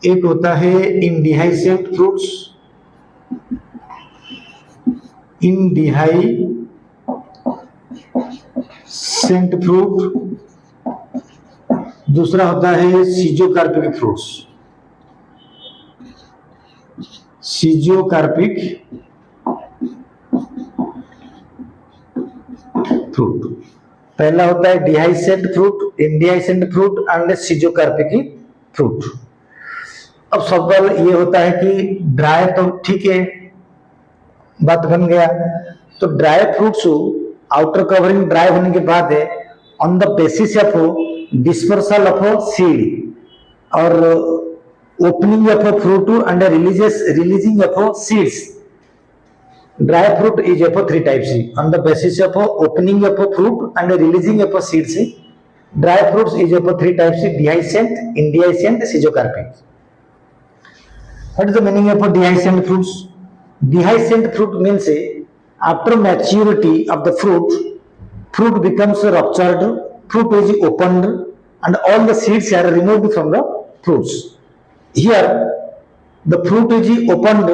Speaker 1: एक होता है इनडिहाइसेंट फ्रूट्स, दूसरा होता है सीजोकार्पिक फ्रूट्स, फ्रूट। पहला होता है डिहाइसेंट फ्रूट, इंडिहाइसेंट फ्रूट एंड सीजोकार्पिकी फ्रूट। अब सवाल ये होता है कि ड्राई तो ठीक है, बात बन गया। तो dry fruits outer covering dry होने के बाद है on the basis of dispersal of seed और opening of fruit and releasing of seeds. Dry fruit is of three types on the basis of opening of fruit and releasing of seeds. Dry fruits is of three types: dehiscent, indehiscent, schizocarpic. What is the meaning of dehiscent fruits? Dehiscent fruit means after maturity of the fruit becomes ruptured, fruit is opened and all the seeds are removed from the fruits. Here the fruit is opened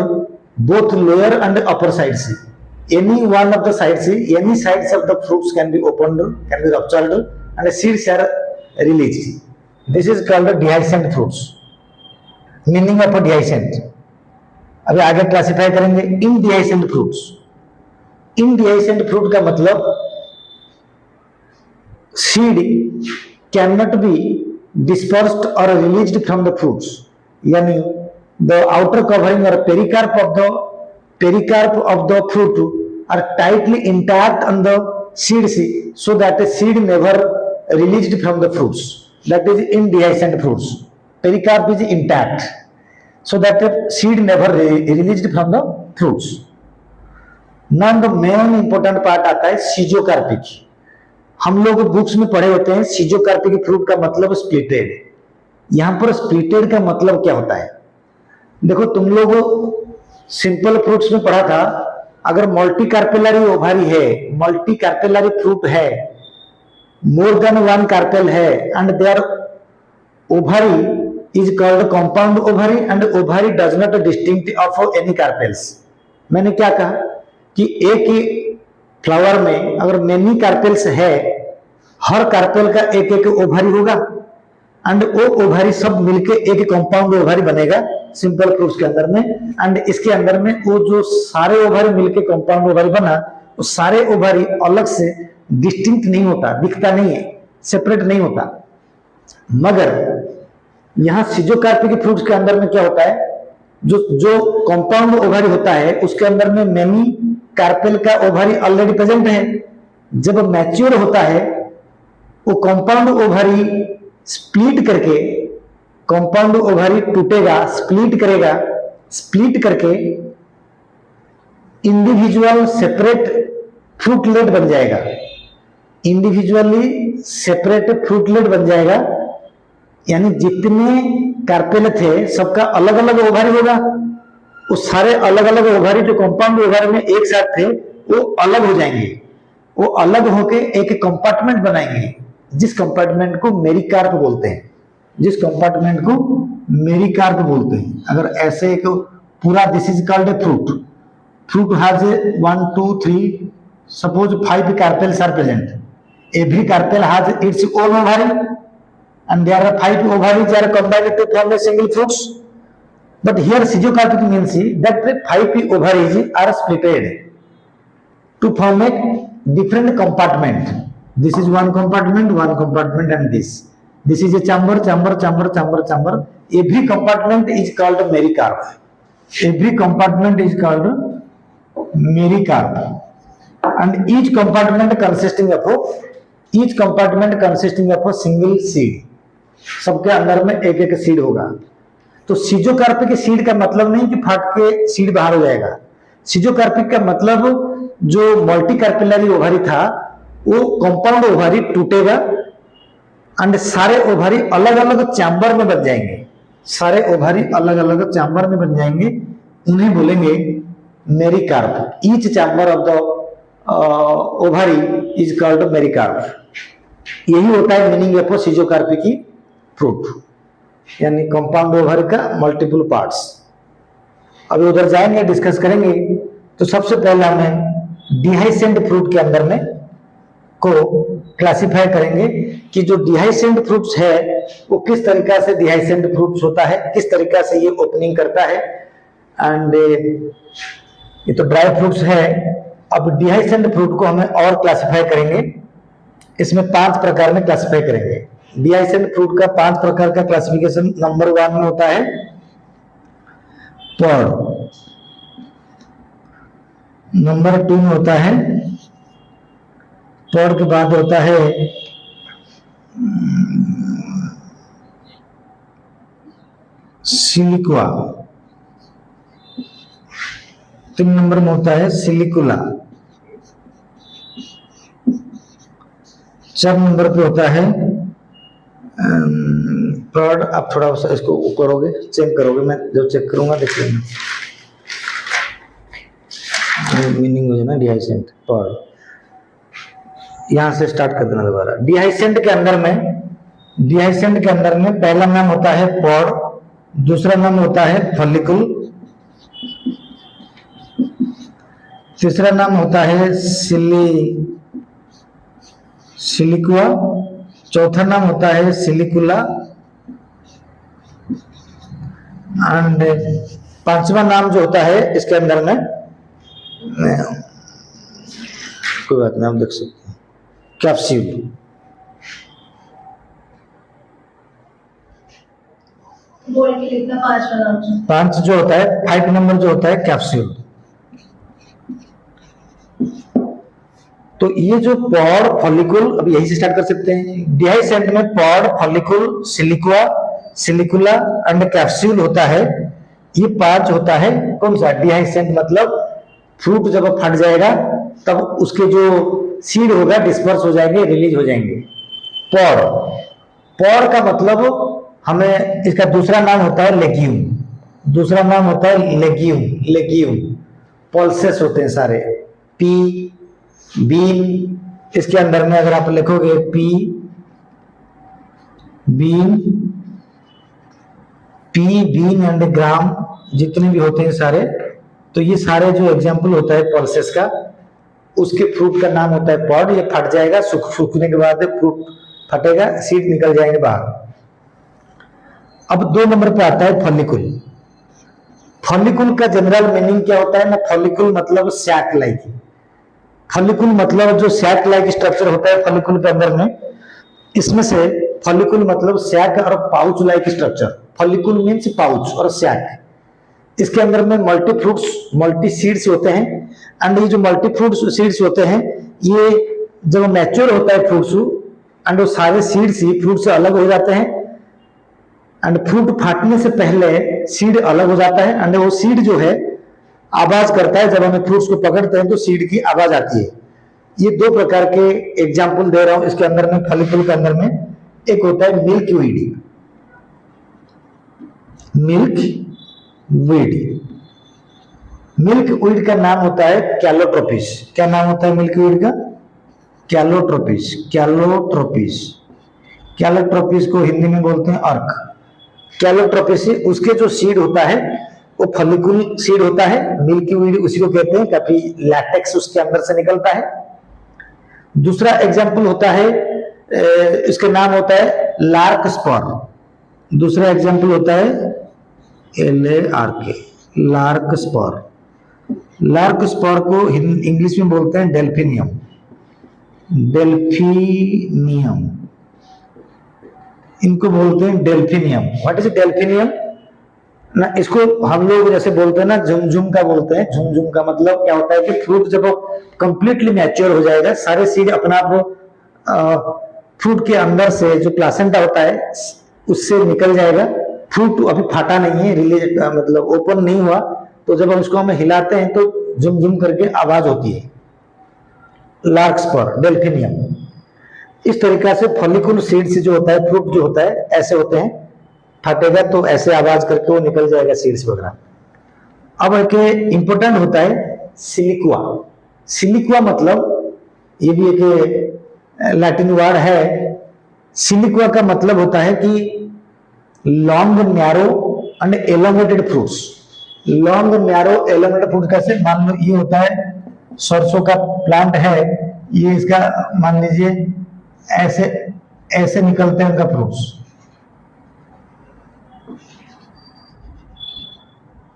Speaker 1: both lower and upper sides. Any one of the sides, any sides of the fruits can be opened, can be ruptured and the seeds are released. This is called dehiscent fruits. Meaning of dehiscent. अभी आगे classify करेंगे इनडिहाइसेंट fruits. इनडिहाइसेंट fruit का मतलब seed can not B dispersed और released from the fruits, यानी the outer covering or pericarp of the fruit are tightly intact on the seeds so that the seed never released from the fruits. That is indehiscent fruits. Pericarp is intact so that the seed never released from the fruits. Now the main important part आता है सीजोकार्पिक। हम लोग books में पढ़े होते हैं सीजोकार्पिक fruit का मतलब स्प्लिटेड। यहां पर स्प्लिटेड का मतलब क्या होता है? देखो तुम लोग सिंपल फ्रूट्स में पढ़ा था, अगर मल्टी कार्पेलरी ओवारी है, मल्टी कार्पेलरी फ्रूट है, मोर देन वन कार्पेल है and their ovary is called compound ovary and ovary does not distinct of any carpels. मैंने क्या कहा कि एक ही फ्लावर में अगर मेनी कार्पेल्स है, हर कार्पेल का एक एक ओवरी होगा एंड वो ओवरी सब मिलके एक कंपाउंड ओवरी बनेगा सिंपल फ्रूट्स के अंदर में। एंड इसके अंदर में वो जो सारे ओवरी मिलके कंपाउंड ओवरी बना, वो सारे ओवरी अलग से डिस्टिंक्ट नहीं होता, दिखता नहीं है, सेपरेट नहीं होता। मगर यहां सीजोकार्पिक फ्रूट्स के अंदर में क्या होता है, जो कंपाउंड ओवरी होता है उसके अंदर में मेनी कार्पेल का ओवरी ऑलरेडी प्रेजेंट है। जब मैच्योर होता है वो कंपाउंड ओवरी स्प्लिट करके, कंपाउंड ओवरी टूटेगा, स्प्लिट करेगा, स्प्लिट करके इंडिविजुअल सेपरेट फ्रूटलेट बन जाएगा, इंडिविजुअली सेपरेट फ्रूटलेट बन जाएगा। यानी जितने कार्पेल थे सबका अलग अलग ओवरी होगा, वो सारे अलग अलग ओवरी जो कंपाउंड ओवरी में एक साथ थे वो अलग हो जाएंगे, वो अलग होके एक कंपार्टमेंट बनाएंगे जिस कंपार्टमेंट को मेरिकार्प बोलते हैं, जिस कंपार्टमेंट को मेरिकार्प बोलते हैं। अगर ऐसे एक पूरा this is called a fruit has 1 2 3 suppose 5 carpels are present, every carpel has its own ovary and there are 5 ovaries are combined to form a single fruits. But here schizocarpic means that 5 ovaries are splitted to form a different compartment. This is one compartment and this is a chamber. Every compartment is called mericarp. Every compartment is called mericarp and each compartment consisting of a single seed. सबके अंदर में एक एक seed होगा। तो सीजोकार्पिक seed का मतलब नहीं कि फट के सीड बाहर हो जाएगा। सीजोकार्पिक का मतलब जो मल्टी कार्पेलरी ओवरी था वो कंपाउंड ओवरी टूटेगा एंड सारे ओवरी अलग अलग चैम्बर में बन जाएंगे, सारे ओवरी अलग अलग चैम्बर में बन जाएंगे, उन्हें बोलेंगे mericarp. Each chamber of the ovary is called mericarp. यही होता है मीनिंग ऑफ सीजोकार्पिकी फ्रूट, यानी कंपाउंड ओवरी का मल्टीपल पार्ट्स। अभी उधर जाएंगे, डिस्कस करेंगे। तो सबसे पहले हमें डिहाइसेंट फ्रूट के अंदर में को क्लासिफाई करेंगे कि जो डिहाइसेंट फ्रूट्स है वो किस तरीका से डिहाइसेंट फ्रूट्स होता है, किस तरीका से ये ओपनिंग करता है। एंड ये तो ड्राई फ्रूट्स है, अब डिहाइसेंट फ्रूट को हमें और क्लासिफाई करेंगे, इसमें 5 प्रकार में क्लासिफाई करेंगे। डिहाइसेंट फ्रूट का 5 प्रकार का क्लासिफिकेशन नंबर 1 में होता है पॉड, नंबर 2 में होता है पॉड के बाद होता है सिलिकुआ, 3 नंबर में होता है सिलिकुला, 4 नंबर पे होता है पॉड। आप थोड़ा सा इसको करोगे, चेक करोगे, मैं जब चेक करूंगा देख लेना मीनिंग हो जाए ना डिहाइसेंट पॉड। यहां से स्टार्ट कर देना दोबारा। डिहाइसेंट के अंदर में पहला नाम होता है पॉड, दूसरा नाम होता है फॉलिकुल, तीसरा नाम होता है सिलिकुआ, चौथा नाम होता है सिलिकुला एंड 5वां नाम जो होता है इसके अंदर में कोई बात नहीं, आप देख सकते हैं कैप्सूल।
Speaker 2: बोल के लिखना 5वां नाम।
Speaker 1: 5 जो होता है, 5 नंबर जो होता है कैप्सूल। तो ये जो पॉड फॉलिकुल, अब यही से स्टार्ट कर सकते हैं। डिहाइसेंट में पॉड, फॉलिकुल, सिलिकुआ, सिलिकुला एंड कैप्सूल होता है। ये 5 होता है कौन सा डिहाइसेंट, मतलब फ्रूट जब फट जाएगा तब उसके जो सीड होगा डिस्पर्स हो जाएंगे, रिलीज हो जाएंगे। पॉड का मतलब हमें इसका दूसरा नाम होता है लेग्यूम, दूसरा नाम होता है लेग्यूम पल्सेस होते हैं सारे, पी बीन, इसके अंदर में अगर आप लिखोगे पी बीन एंड ग्राम जितने भी होते हैं सारे, तो ये सारे जो एग्जाम्पल होता है पल्सेस का, उसके फ्रूट का नाम होता है पॉड। ये फट जाएगा, सूखने के बाद फ्रूट फटेगा, सीड निकल जाएंगे बाहर। अब 2 नंबर पे आता है फॉलिकुल। फॉलिकुल का जनरल मीनिंग क्या होता है ना, फॉलिकुल मतलब सैक लाइक, फॉलिकुल मतलब जो सैक लाइक स्ट्रक्चर होता है फॉलिकुल के अंदर में, इसमें से फॉलिकुल मतलब सैक और pouch like structure. Follicle means pouch और सैक, इसके अंदर में मल्टी फ्रूट्स, मल्टी सीड्स होते हैं एंड ये जो मल्टी फ्रूट सीड्स होते हैं ये जब मैच्योर होता है फ्रूट्स एंड वो सारे सीड्स ही फ्रूट से अलग हो जाते हैं एंड फ्रूट फाटने से पहले सीड अलग हो जाता है एंड वो सीड जो है आवाज करता है, जब हमें फ्रूट्स को पकड़ते हैं तो सीड की आवाज आती है। ये 2 प्रकार के एग्जाम्पल दे रहा हूं इसके अंदर में। फॉलिकुल के अंदर में एक होता है मिल्क वीड का नाम होता है कैलोट्रोपिस। क्या नाम होता है मिल्क वीड का? कैलोट्रोपिस को हिंदी में बोलते हैं अर्क। कैलोट्रोपिस, उसके जो सीड होता है वो फॉलिकुल सीड होता है, मिल्की वीड उसी को कहते हैं, काफी लैटेक्स उसके अंदर से निकलता है। दूसरा एग्जाम्पल होता है, इसका नाम होता है लार्क स्पॉर। दूसरा एग्जाम्पल होता है LARK, lark spar. Lark spar को इंग्लिश में बोलते हैं डेल्फिनियम। इनको बोलते हैं डेल्फिनियम। व्हाट इज डेल्फिनियम ना, इसको हम लोग जैसे बोलते हैं ना झुमझुम का बोलते हैं। झुमझुम का मतलब क्या होता है कि फ्रूट जब कंप्लीटली मैच्योर हो जाएगा, सारे सीड अपना आप फ्रूट के अंदर से जो प्लासेंटा होता है उससे निकल जाएगा। फ्रूट अभी फाटा नहीं है, रिलीज मतलब ओपन नहीं हुआ, तो जब हम इसको हम हिलाते हैं तो झुमझुम करके आवाज होती है। Lark spar, delphinium. इस तरीका से फॉलिकुल सीड से जो होता है, फ्रूट जो होता है ऐसे होते हैं, फटेगा तो ऐसे आवाज करके वो निकल जाएगा सीड्स वगैरह। अब एक इंपॉर्टेंट होता है सिलिकुआ मतलब ये भी एक लैटिन वर्ड है। सिलिकुआ का मतलब होता है कि long narrow and elongated fruits. Long narrow elongated fruit कैसे, मान लो ये होता है सरसों का प्लांट है, ये इसका मान लीजिए ऐसे ऐसे निकलते हैं उनका फ्रूट्स,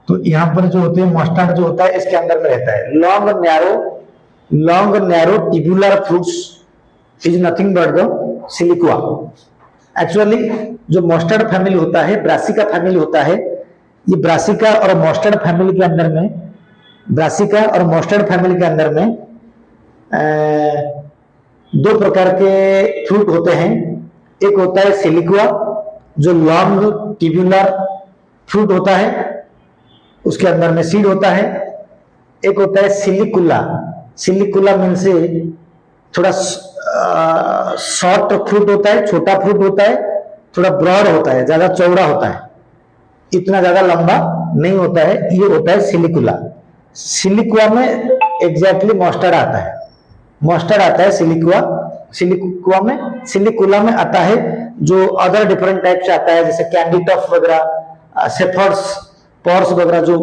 Speaker 1: तो यहां पर जो होते हैं मस्टर्ड जो होता है इसके अंदर में रहता है। Long narrow long narrow tubular fruits is nothing but the siliqua. Actually जो मस्टर्ड फैमिली होता है, ब्रासिका फैमिली होता है, ये ब्रासिका और मस्टर्ड फैमिली के अंदर में, ब्रासिका और मस्टर्ड फैमिली के अंदर में दो प्रकार के फ्रूट होते हैं। एक होता है सिलिकुआ जो लॉन्ग ट्यूबुलर फ्रूट होता है, उसके अंदर में सीड होता है। एक होता है सिलिकुला। सिलिकुला मीन से थोड़ा शॉर्ट फ्रूट होता है, छोटा फ्रूट होता है, थोड़ा ब्रॉड होता है, ज्यादा चौड़ा होता है, इतना ज्यादा लंबा नहीं होता है, ये होता है सिलिकुला। सिलिकुआ में एग्जैक्टली मस्टर्ड आता है, मस्टर्ड आता है सिलिकुआ, सिलिकुआ में, सिलिकुला में आता है जो अदर डिफरेंट टाइप से आता है, जैसे कैंडी टफ वगैरह, सेफर्स, पॉर्स वगैरह जो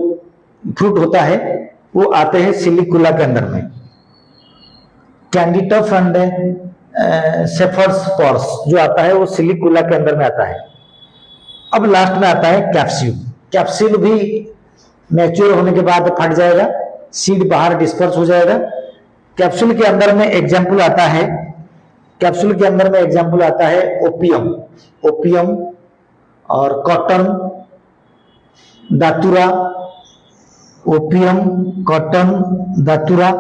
Speaker 1: फ्रूट होता है वो आते हैं सिलिकुला के अंदर में। Candy tough and safers pores जो आता है वो सिलिकुला के अंदर में आता है। अब लास्ट में आता है कैप्सूल। कैप्सूल भी मैच्योर होने के बाद फट जाएगा, सीड बाहर डिस्पर्स हो जाएगा। कैप्सूल के अंदर में एग्जाम्पल आता है, कैप्सूल के अंदर में एग्जाम्पल आता है ओपियम, ओपियम और कॉटन, दातुरा, ओपियम, कॉटन, दातुरा।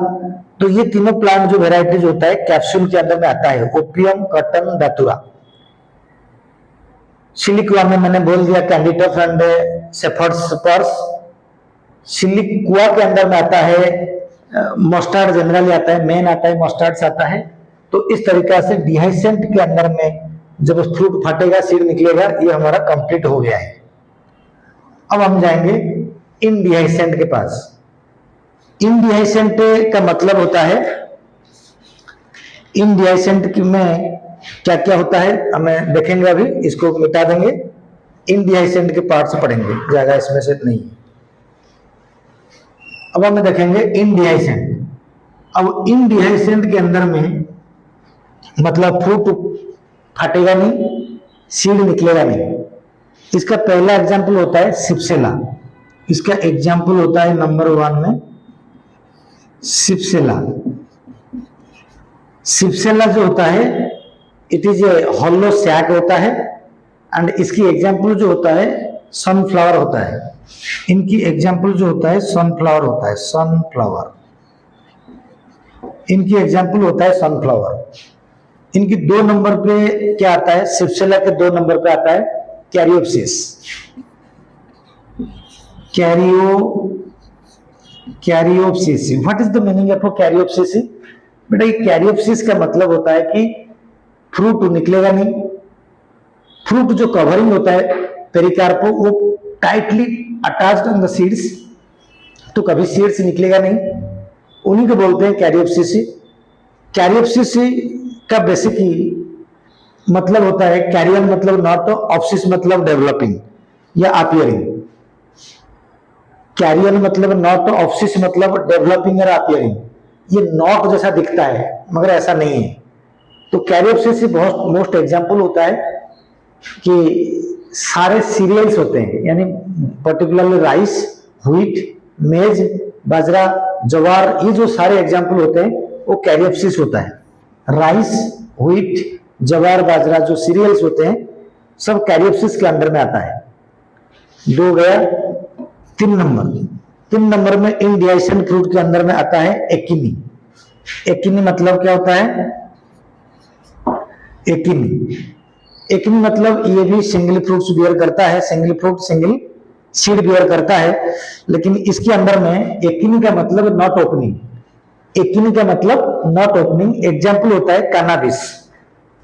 Speaker 1: तो ये तीनों प्लांट जो वेराइटीज होता है कैप्सूल के अंदर में आता है, ओपियम, कॉटन, दातुरा। सिलिकुआ में मैंने बोल दिया candy tough and safers pores. Siliqua के अंदर में आता है मस्टर्ड, जनरली आता है, मेन आता है, मस्टर्ड आता है। तो इस तरीका से डिहाइसेंट के अंदर में जब फ्रूट फटेगा, सीड निकलेगा, ये हमारा कंप्लीट हो गया है। अब हम जाएंगे इनडिहाइसेंट के पास। इनडिहाइसेंट का मतलब होता है, इनडिहाइसेंट में क्या क्या होता है हमें देखेंगे, अभी इसको मिटा देंगे, इनडिहाइसेंट के पार्ट्स पढ़ेंगे, ज्यादा इसमें से नहीं। अब हमें देखेंगे इनडिहाइसेंट। अब इनडिहाइसेंट के अंदर में मतलब फ्रूट फटेगा नहीं, सीड निकलेगा नहीं। इसका पहला एग्जाम्पल होता है सिप्सेला। इसका एग्जाम्पल होता है नंबर 1 में सिप्सेला। सिप्सेला जो होता है it is a hollow sac होता है, एंड इसकी एग्जाम्पल जो होता है सनफ्लावर होता है। इनकी एग्जाम्पल जो होता है सनफ्लावर होता है, सनफ्लावर, इनकी एग्जाम्पल होता है सनफ्लावर। इनकी 2 नंबर पे क्या आता है, सिप्सेला के 2 नंबर पे आता है caryopsis. Caryopsis, what is the meaning of caryopsis? बेटा ये कैरियोप्सिस का मतलब होता है कि फ्रूट निकलेगा नहीं, फ्रूट जो कवरिंग होता है पेरिकार्पो वो tightly attached on the seeds, तो कभी सीड्स निकलेगा नहीं, उन्हीं को बोलते हैं कैरियोप्सिस। कैरियोप्सिस का बेसिक मतलब होता है, कैरियन मतलब नॉट, ऑप्सिस मतलब डेवलपिंग या अपीयरिंग। कैरियन मतलब नॉट, ऑप्सिस मतलब डेवलपिंग या अपीयरिंग। ये नॉट जैसा दिखता है मगर ऐसा नहीं है। तो कैरियोप्सिस से बहुत मोस्ट एग्जांपल होता है कि सारे सीरियल्स होते हैं, यानी पर्टिकुलरली राइस, व्हीट, मेज, बाजरा, ज्वार, ये जो सारे एग्जांपल होते हैं वो कैरियोप्सिस होता है। राइस, व्हीट, ज्वार, बाजरा जो सीरियल्स होते हैं सब कैरियोप्सिस के अंदर में आता है। 2 गया। 3 नंबर में इनडिहाइसेंट फ्रूट के अंदर में आता है एकिनी। एकिनी मतलब क्या होता है? एकिनी मतलब ये भी सिंगल फ्रूट्स बियर करता है, single fruit single seed bear करता है, लेकिन इसके अंदर में एकिनी का मतलब नॉट ओपनिंग। एकिनी का मतलब नॉट ओपनिंग। एग्जाम्पल होता है कैनाबिस।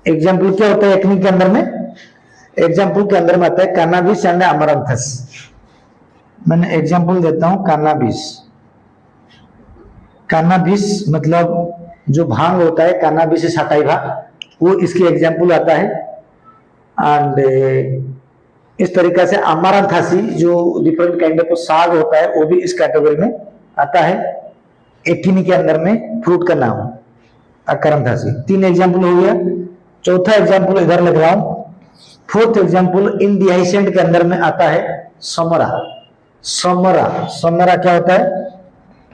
Speaker 1: एग्जाम्पल क्या होता है एकिनी के अंदर में? एग्जाम्पल के अंदर में आता है कैनाबिस एंड अमरंथस। मैंने एग्जाम्पल देता हूं कैनाबिस। कैनाबिस मतलब जो भांग होता है, कैनाबिस सटाइवा, वो इसकी एग्जाम्पल आता है। एंड इस तरीका से अमारंथासी जो डिफरेंट काइंड ऑफ साग होता है वो भी इस कैटेगरी में आता है। एकिनी के अंदर में फ्रूट का नाम अकरंथासी। 3 एग्जाम्पल हो गया। चौथा एग्जाम्पल इधर लिख रहा हूं। 4th एग्जाम्पल इनडिहाइसेंट के अंदर में आता है समरा। समरा क्या होता है?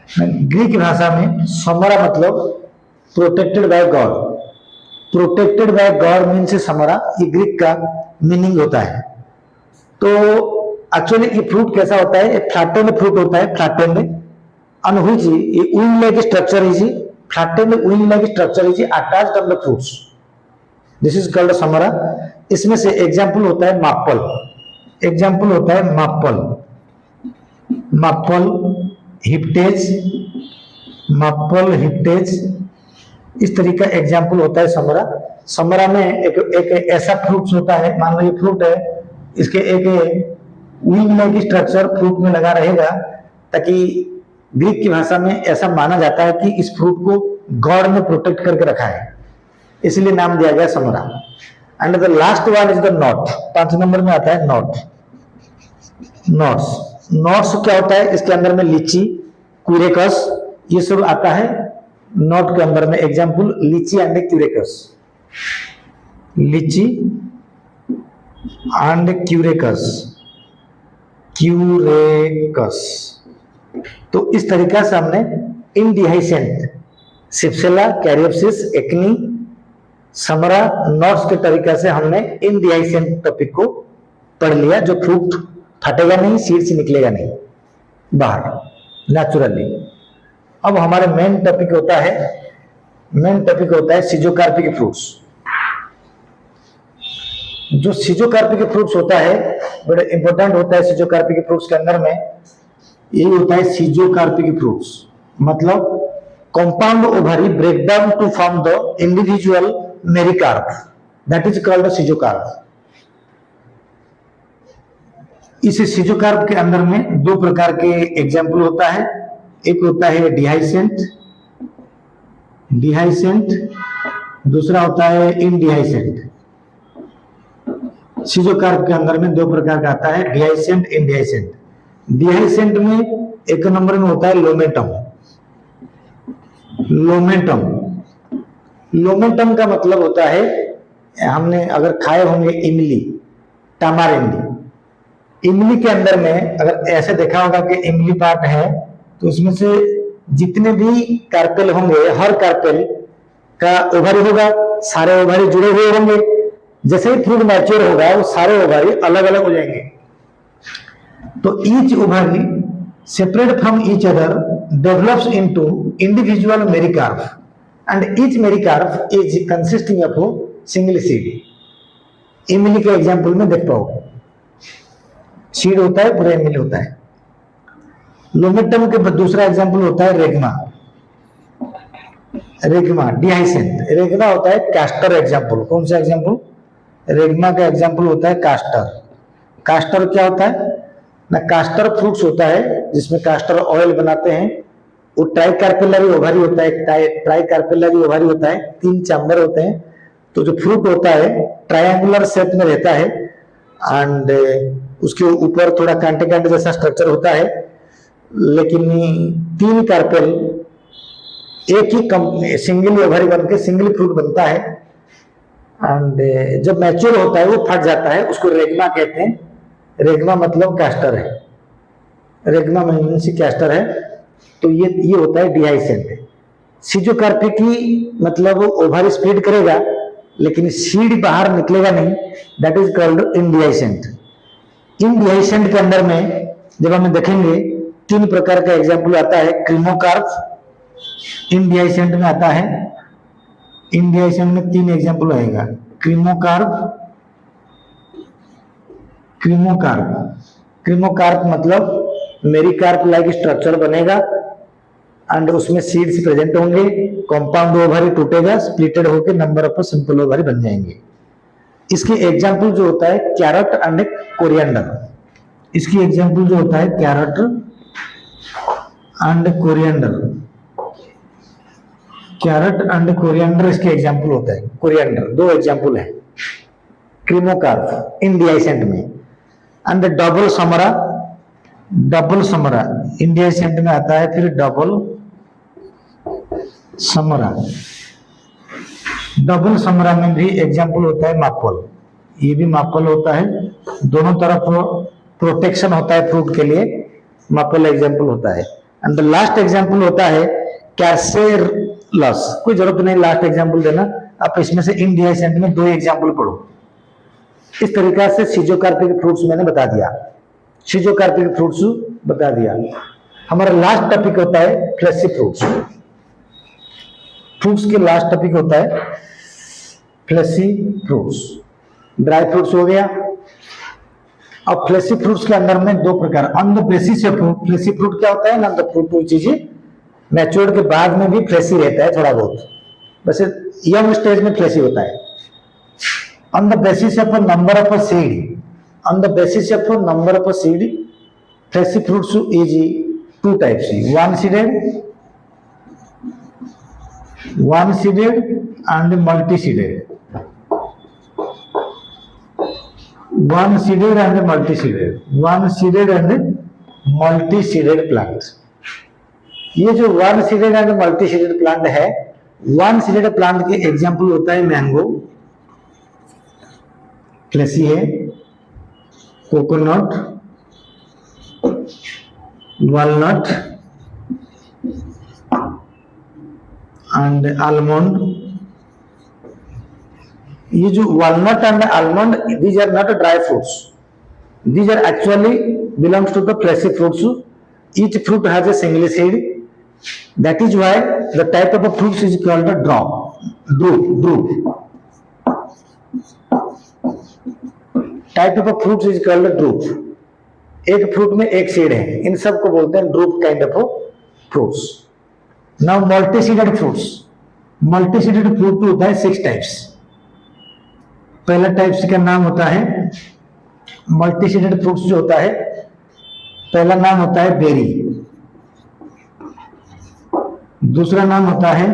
Speaker 1: ग्रीक भाषा में समरा मतलब protected by God. Protected by God means samara, ये ग्रीक का मीनिंग होता है। तो एक्चुअली ये फ्रूट कैसा होता है, एक फ्लैटेंड फ्रूट होता है, flattened and which wing like structure is flattened wing like structure is attached on the fruits. This is called samara. इसमें से एग्जाम्पल होता है मापल, एग्जाम्पल होता है मापल, मापल हिप्टेज, मापल हिप्टेज, इस तरीके का एग्जाम्पल होता है समरा। समरा में एक ऐसा फ्रूट होता है, मान लो ये फ्रूट है, इसके एक विंग लाइक स्ट्रक्चर फ्रूट में लगा रहेगा, ताकि ग्रीक की भाषा में ऐसा माना जाता है कि इस फ्रूट को गॉड ने प्रोटेक्ट करके रखा है, इसलिए नाम दिया गया samara. And the last one is the nut, 5 number में आता है नॉट। नॉट्स, नॉट्स क्या होता है, इसके अंदर में लीची, क्यूरेकस, ये सब आता है नॉट के अंदर में। एग्जाम्पल लीची एंड क्यूरेकस, लीची एंड क्यूरेकस, क्यूरेकस। तो इस तरीका से हमने इनडिहाइसेंट, सिप्सेला, कैरियोप्सिस, एक्नी, समरा, नॉट्स के तरीका से हमने इनडिहाइसेंट टॉपिक को पढ़ लिया, जो फ्रूट फटेगा नहीं, सीड से निकलेगा नहीं बाहर नेचुरली। अब हमारे मेन टॉपिक होता है सिजोकार्पिक फ्रूट्स। जो सिजोकार्पिक फ्रूट्स होता है बड़ा इंपॉर्टेंट होता है। सिजोकार्पिक फ्रूट्स के अंदर में यही होता है सिजोकार्पिक फ्रूट्स, मतलब compound ovary break down to form the individual mericarp, that is called schizocarp. इस सिजोकार्प के अंदर में 2 प्रकार के एग्जाम्पल होता है, एक होता है डिहाइसेंट, दूसरा होता है इनडिहाइसेंट। सिजोकार्प के अंदर में 2 प्रकार का आता है, डिहाइसेंट, इनडिहाइसेंट। डिहाइसेंट में 1 नंबर में होता है लोमेटम। लोमेटम का मतलब होता है, हमने अगर खाए होंगे इमली, टामारिंड, इमली के अंदर में अगर ऐसे देखा होगा कि इमली पार्ट है, तो उसमें से जितने भी कार्पेल होंगे, हर कार्पेल का ओवरी होगा, सारे ओवरी जुड़े हुए होंगे। जैसे ही फ्रूट मैच्योर होगा, वो सारे ओवरी अलग अलग हो जाएंगे। तो each ovary separate from each other develops into individual mericarp and each mericarp is consisting of single seed. इमली के एग्जांपल में देख पाओगे, सीड होता है, पूरा इमली होता है। लोमेटम के दूसरा एग्जांपल होता है रेगमा, डिहाइसेंट। रेगमा होता है कास्टर एग्जांपल। कौन सा एग्जांपल? रेगमा का एग्जांपल होता है कास्टर। कास्टर क्या होता है ना, कास्टर फ्रूट्स होता है जिसमें कास्टर ऑयल बनाते हैं। वो ट्राइकार्पेलरी ओवरी होता है, ट्राइकार्पेलरी ओवरी होता है, 3 चैम्बर होते हैं। तो जो फ्रूट होता है ट्रायंगुलर शेप में रहता है एंड उसके ऊपर थोड़ा कांटे कांटे जैसा स्ट्रक्चर होता है, लेकिन 3 कार्पेल एक ही सिंगल ओवरी बन के सिंगल फ्रूट बनता है। एंड जब मैच्योर होता है वो फट जाता है, उसको रेगमा कहते हैं। रेगमा मतलब कैस्टर है, रेगमा मीन्स कैस्टर है। तो ये होता है डिहाइसेंट। सिजोकार्पिक की मतलब ओवरी स्प्लिट करेगा लेकिन सीड बाहर निकलेगा नहीं, दैट इज कॉल्ड इनडिहाइसेंट। इनडिहाइसेंट के अंदर में जब हम देखेंगे 3 प्रकार का एग्जाम्पल आता है। क्रीमोकार्प इनडिहाइसेंट में आता है, इनडिहाइसेंट में 3 एग्जाम्पल आएगा। क्रीमोकार्प मतलब मेरिकार्प लाइक स्ट्रक्चर बनेगा एंड उसमें सीड्स प्रेजेंट होंगे, कंपाउंड ओवरी टूटेगा, स्प्लिटेड होकर नंबर ऑफ सिंपल ओवरी बन जाएंगे। इसके एग्जाम्पल जो होता है कैरेट एंड कोरिएंडर। इसकी एग्जाम्पल जो होता है carrot and coriander, carrot and coriander इसके एग्जाम्पल होता है। कोरिएंडर 2 एग्जाम्पल है क्रीमोकार्प इनडिहाइसेंट में। एंड डबल समरा इनडिहाइसेंट में आता है। फिर डबल समरा में भी एग्जाम्पल होता है मापल। ये भी मापल होता है, दोनों तरफ प्रोटेक्शन होता है फ्रूट के लिए, मापल एग्जाम्पल होता है। एंड द लास्ट एग्जाम्पल होता है कैसेरलस। कोई जरूरत नहीं लास्ट एग्जाम्पल देना, आप इसमें से इंडियासेंट में 2 एग्जाम्पल पढ़ो। इस तरीका से सीजोकार्पिक फ्रूट्स मैंने बता दिया, सीजोकार्पिक फ्रूट्स बता दिया। हमारा लास्ट टॉपिक होता है फ्लैशी फ्रूट्स। फ्रूट्स के लास्ट टॉपिक होता है फ्लैशी फ्रूट्स। ड्राई फ्रूट्स हो गया। अब फ्लैशी फ्रूट्स के अंदर में 2 प्रकार, on the basis of fruit. Fleshy fruit क्या होता है ना, द फ्रूट कोई चीज मैच्योर के बाद में भी फ्लैशी रहता है थोड़ा बहुत, वैसे यंग स्टेज में फ्लैशी होता है। On the basis of number of seed, on the basis of number of seed fleshy fruits is 2 types, one seeded and multi seeded. One seeded and multi seeded, one seeded and multi seeded plant. ये जो one seeded and multi seeded plant है, one seeded plant के example होता है mango, fleshy है, coconut, walnut and almond. ये जो walnut and almond, these are not dry fruits, these are actually belongs to the fleshy fruits. Each fruit has a single seed, that is why the type of fruits is called a drupe. Type of fruits is called a drupe. एक fruit में एक seed है, इन सब को बोलते हैं drupe kind of fruits. Now multiseeded fruits, multiseeded fruit होता है 6 टाइप्स। पहला टाइप्स का नाम होता है मल्टीसीडेड फ्रूट्स, जो होता है पहला नाम होता है बेरी, दूसरा नाम होता है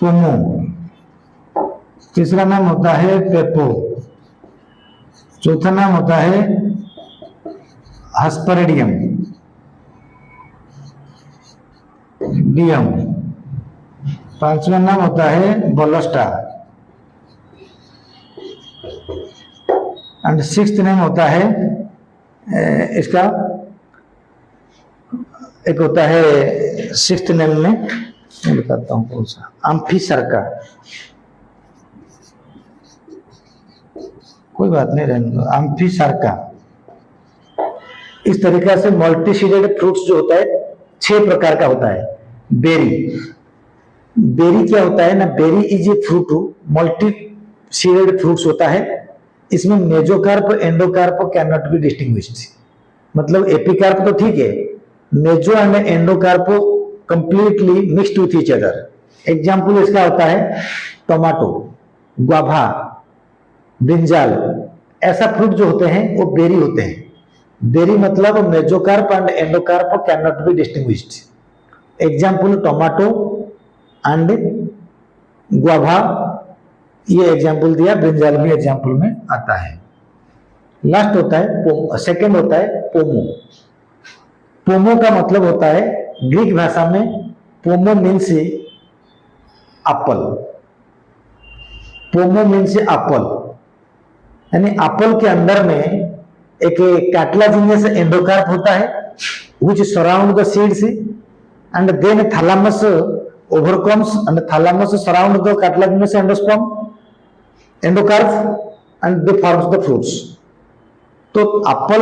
Speaker 1: पोमो, तीसरा नाम होता है पेपो, चौथा नाम होता है हस्परेडियम, डियम, पांचवा नाम होता है बोलोस्टा एंड सिक्स्थ नेम होता है इसका, एक होता है सिक्स्थ नेम में मैं बताता हूं कौन सा, अम्फीसरका। कोई बात नहीं, रहने दो, अम्फीसरका। इस तरीका से मल्टीसीडेड फ्रूट्स जो होता है 6 प्रकार का होता है। बेरी, बेरी क्या होता है ना, berry is a fruit, multi seeded fruits होता है। इसमें mesocarp endocarp can not be distinguished, मतलब एपिकार्प तो ठीक है, meso and endocarp completely mixed with each other. Example इसका होता है टोमेटो, ग्वाभा, ब्रिंजाल, ऐसा फ्रूट जो होते हैं वो बेरी होते हैं। बेरी मतलब mesocarp and endocarp can not be distinguished. Example tomato and guava, ये एग्जांपल दिया, ब्रिंजाल भी एग्जांपल में आता है। लास्ट होता है सेकंड होता है पोमो। पोमो का मतलब होता है ग्रीक भाषा में पोमो मीन्स एप्पल, पोमो मीन्स एप्पल, यानी एप्पल के अंदर में एक कार्टिलेजिनस एंडोकार्प होता है which surround the seeds and then thalamus overcomes and thalamus surround the cartilaginous endosperm endocarp and they forms the fruits। तो एप्पल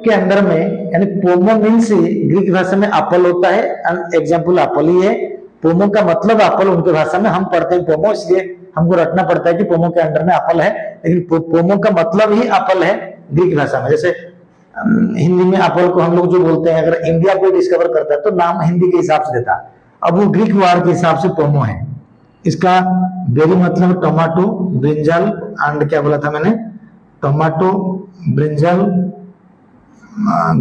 Speaker 1: के अंदर में, यानी पोमो मीन्स ग्रीक भाषा में एप्पल होता है एंड एग्जांपल एप्पल ही है। पोमो का मतलब एप्पल उनके भाषा में, हम पढ़ते हैं पोमो, इसलिए हमको रटना पड़ता है कि पोमो के अंदर में एप्पल है, लेकिन पोमो का मतलब ही एप्पल है ग्रीक भाषा में। जैसे हिंदी में एप्पल को हम लोग जो बोलते हैं, अगर इंडिया को डिस्कवर करता है तो नाम हिंदी के हिसाब से देता, अब वो ग्रीक वर्ड के हिसाब से पोमो है। इसका बेरी मतलब टोमेटो, ब्रिंजल एंड क्या बोला था मैंने, टोमेटो, ब्रिंजल,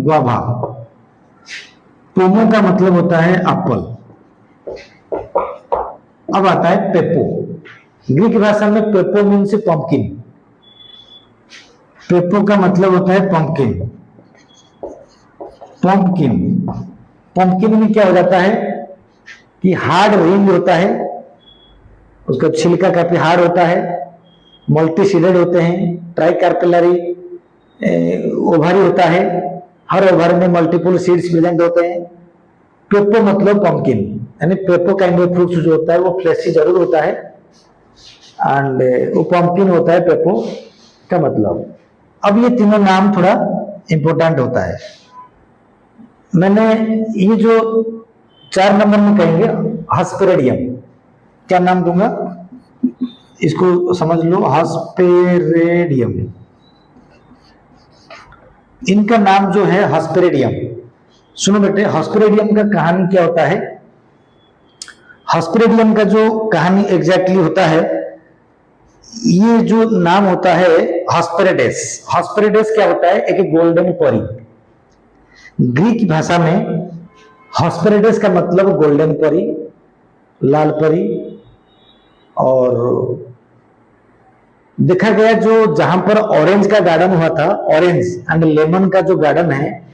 Speaker 1: ग्वाभा। पोमो का मतलब होता है एप्पल। अब आता है पेपो। ग्रीक भाषा में पेपो मीन्स पंपकिन। पेपो का मतलब होता है पंपकिन। पंपकिन, पंपकिन में क्या हो जाता है कि हार्ड रिंग होता है, उसका छिलका काफी हार्ड होता है, मल्टीसीडेड होते हैं, ट्राइकार्पेलरी ओवरी होता है, हर ओवर में मल्टीपल सीड्स प्रेजेंट होते हैं, पेपो मतलब पंपकिन, यानी पेपो काइंड ऑफ फ्रूट जो होता है वो फ्लैशी जरूर होता है, एंड वो पंपकिन होता है पेपो का मतलब। अब ये तीनों नाम थोड़ा इंपॉर्टेंट होता है। मैंने ये जो 4 नंबर में कहेंगे हस्पेरेडियम, क्या नाम दूंगा इसको समझ लो, हस्पेरेडियम। इनका नाम जो है हस्पेरेडियम, सुनो बेटे, हस्पेरेडियम का कहानी क्या होता है। हस्पेरेडियम का जो कहानी एग्जैक्टली होता है, ये जो नाम होता है हस्पेरेडेस, हस्पेरेडेस क्या होता है, एक गोल्डन परी। ग्रीक भाषा में हस्पेरेडेस का मतलब गोल्डन परी, लाल परी। और देखा गया जो जहां पर ऑरेंज का गार्डन हुआ था, ऑरेंज एंड लेमन का जो गार्डन है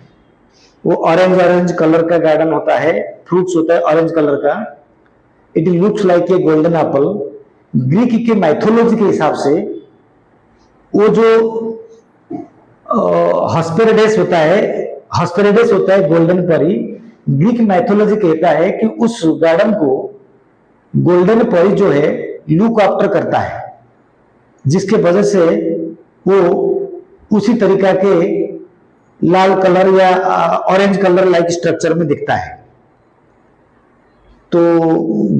Speaker 1: वो ऑरेंज ऑरेंज कलर का गार्डन होता है, फ्रूट्स होता है ऑरेंज कलर का, it looks like a golden Apple. Greek के माइथोलॉजी के हिसाब से वो जो हस्पेरेडेस होता है, हस्पेरेडेस होता है गोल्डन परी। ग्रीक माइथोलॉजी कहता है कि उस गार्डन को गोल्डन परी जो है लुक आफ्टर करता है, जिसके वजह से वो उसी तरीका के लाल कलर या ऑरेंज कलर लाइक स्ट्रक्चर में दिखता है। तो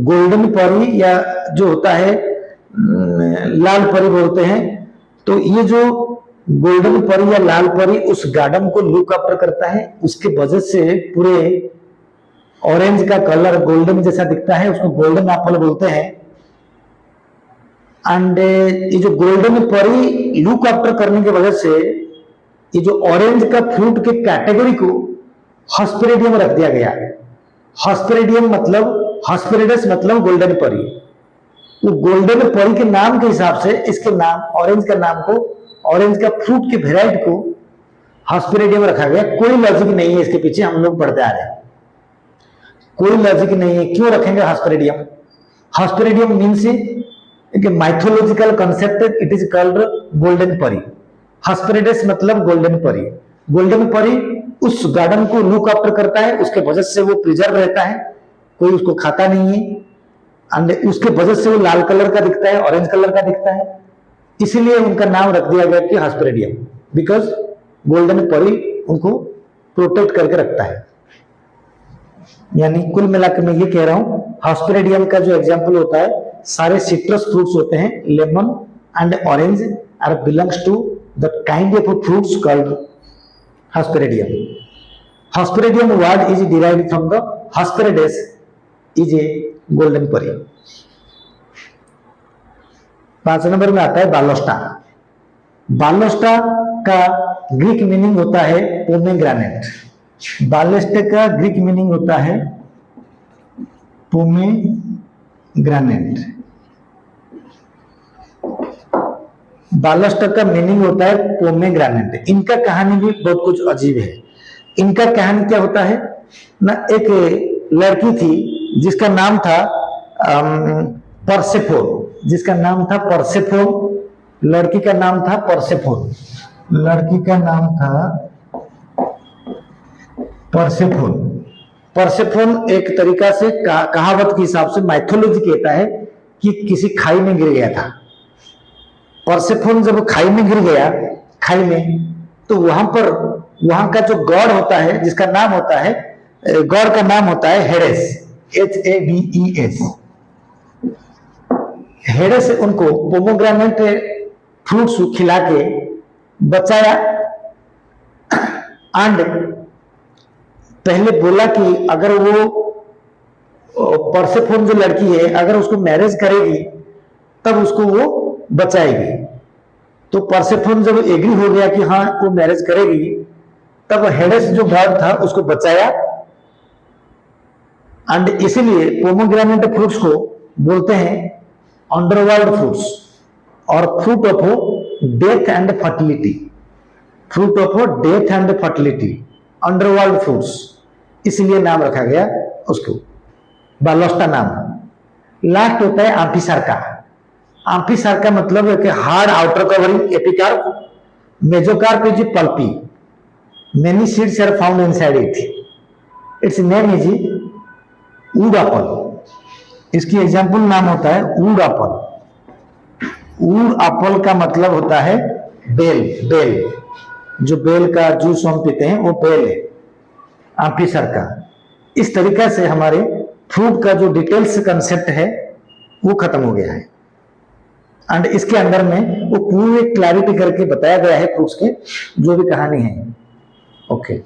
Speaker 1: गोल्डन परी या जो होता है लाल परी बोलते हैं। तो ये जो गोल्डन परी या लाल परी उस गार्डन को लुक आफ्टर करता है, उसके वजह से पूरे ऑरेंज का कलर गोल्डन जैसा दिखता है, उसको गोल्डन एप्पल बोलते हैं। एंड ये जो गोल्डन परी लुक आफ्टर करने की वजह से ये जो ऑरेंज का फ्रूट के कैटेगरी को हस्पेरेडियम रख दिया गया। हस्पेरेडियम मतलब, हस्पेरेडस मतलब गोल्डन परी। वो गोल्डन परी के नाम के हिसाब से इसके नाम, ऑरेंज का नाम को, ऑरेंज का फ्रूट के वेराइटी को हस्पेरेडियम रखा गया। कोई लॉजिक नहीं है इसके पीछे, हम लोग पढ़ते आ रहे हैं, कोई लॉजिक नहीं है क्यों रखेंगे hesperidium. Hesperidium means mythological concept, it is called golden परी। हस्पेरेडस मतलब गोल्डन परी। गोल्डन परी उस गार्डन को लुक आफ्टर करता है, उसके वजह से वो प्रिजर्व रहता है, कोई उसको खाता नहीं है, एंड उसके वजह से वो लाल कलर का दिखता है, ऑरेंज कलर का दिखता है। इसीलिए उनका नाम रख दिया गया कि हस्पेरेडियम, बिकॉज गोल्डन परी उनको प्रोटेक्ट करके रखता है। यानी कुल मिलाकर मैं ये कह रहा हूं, हस्पेरेडियम का जो एग्जाम्पल होता है, सारे सिट्रस फ्रूट्स होते हैं, lemon and orange are belongs to the kind of fruits called hesperidium. Hesperidium word is derived from the Hesperides is a golden परी। 5 नंबर में आता है बालोस्टा। बालोस्टा का ग्रीक मीनिंग होता है पोमेग्रेनेट। बालोस्टा का ग्रीक मीनिंग होता है पोमेग्रेनेट। बालोस्टा का मीनिंग होता है पोमेग्रेनेट। इनका कहानी भी बहुत कुछ अजीब है। इनका कहानी क्या होता है ना, एक लड़की थी जिसका नाम था परसेफोन, जिसका नाम था परसेफोन। लड़की का नाम था परसेफोन, लड़की का नाम था परसेफोन। परसेफोन एक तरीका से कहावत के हिसाब से माइथोलॉजी कहता है कि किसी खाई में गिर गया था। परसेफोन जब खाई में गिर गया, खाई में, तो वहां पर वहां का जो गॉड होता है, जिसका नाम होता है, गॉड का नाम होता है हेडेस, Hedes। हेडेस उनको पोमोग्रेनेट फ्रूट्स खिला के बचाया। एंड पहले बोला कि अगर वो परसेफोन जो लड़की है, अगर उसको मैरिज करेगी तब उसको वो बचाएगी। तो परसेफोन जब एग्री हो गया कि हाँ वो मैरिज करेगी, तब हेडेस जो गॉड था उसको बचाया। एंड इसीलिए पोमोग्रेनेट फ्रूट्स को बोलते हैं अंडरवर्ल्ड फ्रूट्स और fruit of death and fertility. Fruit of death and fertility, underworld fruits, इसलिए नाम रखा गया उसको, बालोस्टा नाम। लास्ट होता है आम्फिसार्का। आम्फिसार्का मतलब है कि hard outer covering epicarp, mesocarp is pulpy, many seeds are found inside it. Its name is wood apple, इसकी एग्जाम्पल नाम होता है ऊड एप्पल। ऊड एप्पल का मतलब होता है बेल, बेल, जो बेल का जूस हम पीते हैं वो बेल है, ऑफिसर का। इस तरीका से हमारे फ्रूट का जो डिटेल्स कंसेप्ट है वो खत्म हो गया है, एंड इसके अंदर में वो पूरे क्लैरिटी करके बताया गया है फ्रूट्स के जो भी कहानी है। ओके।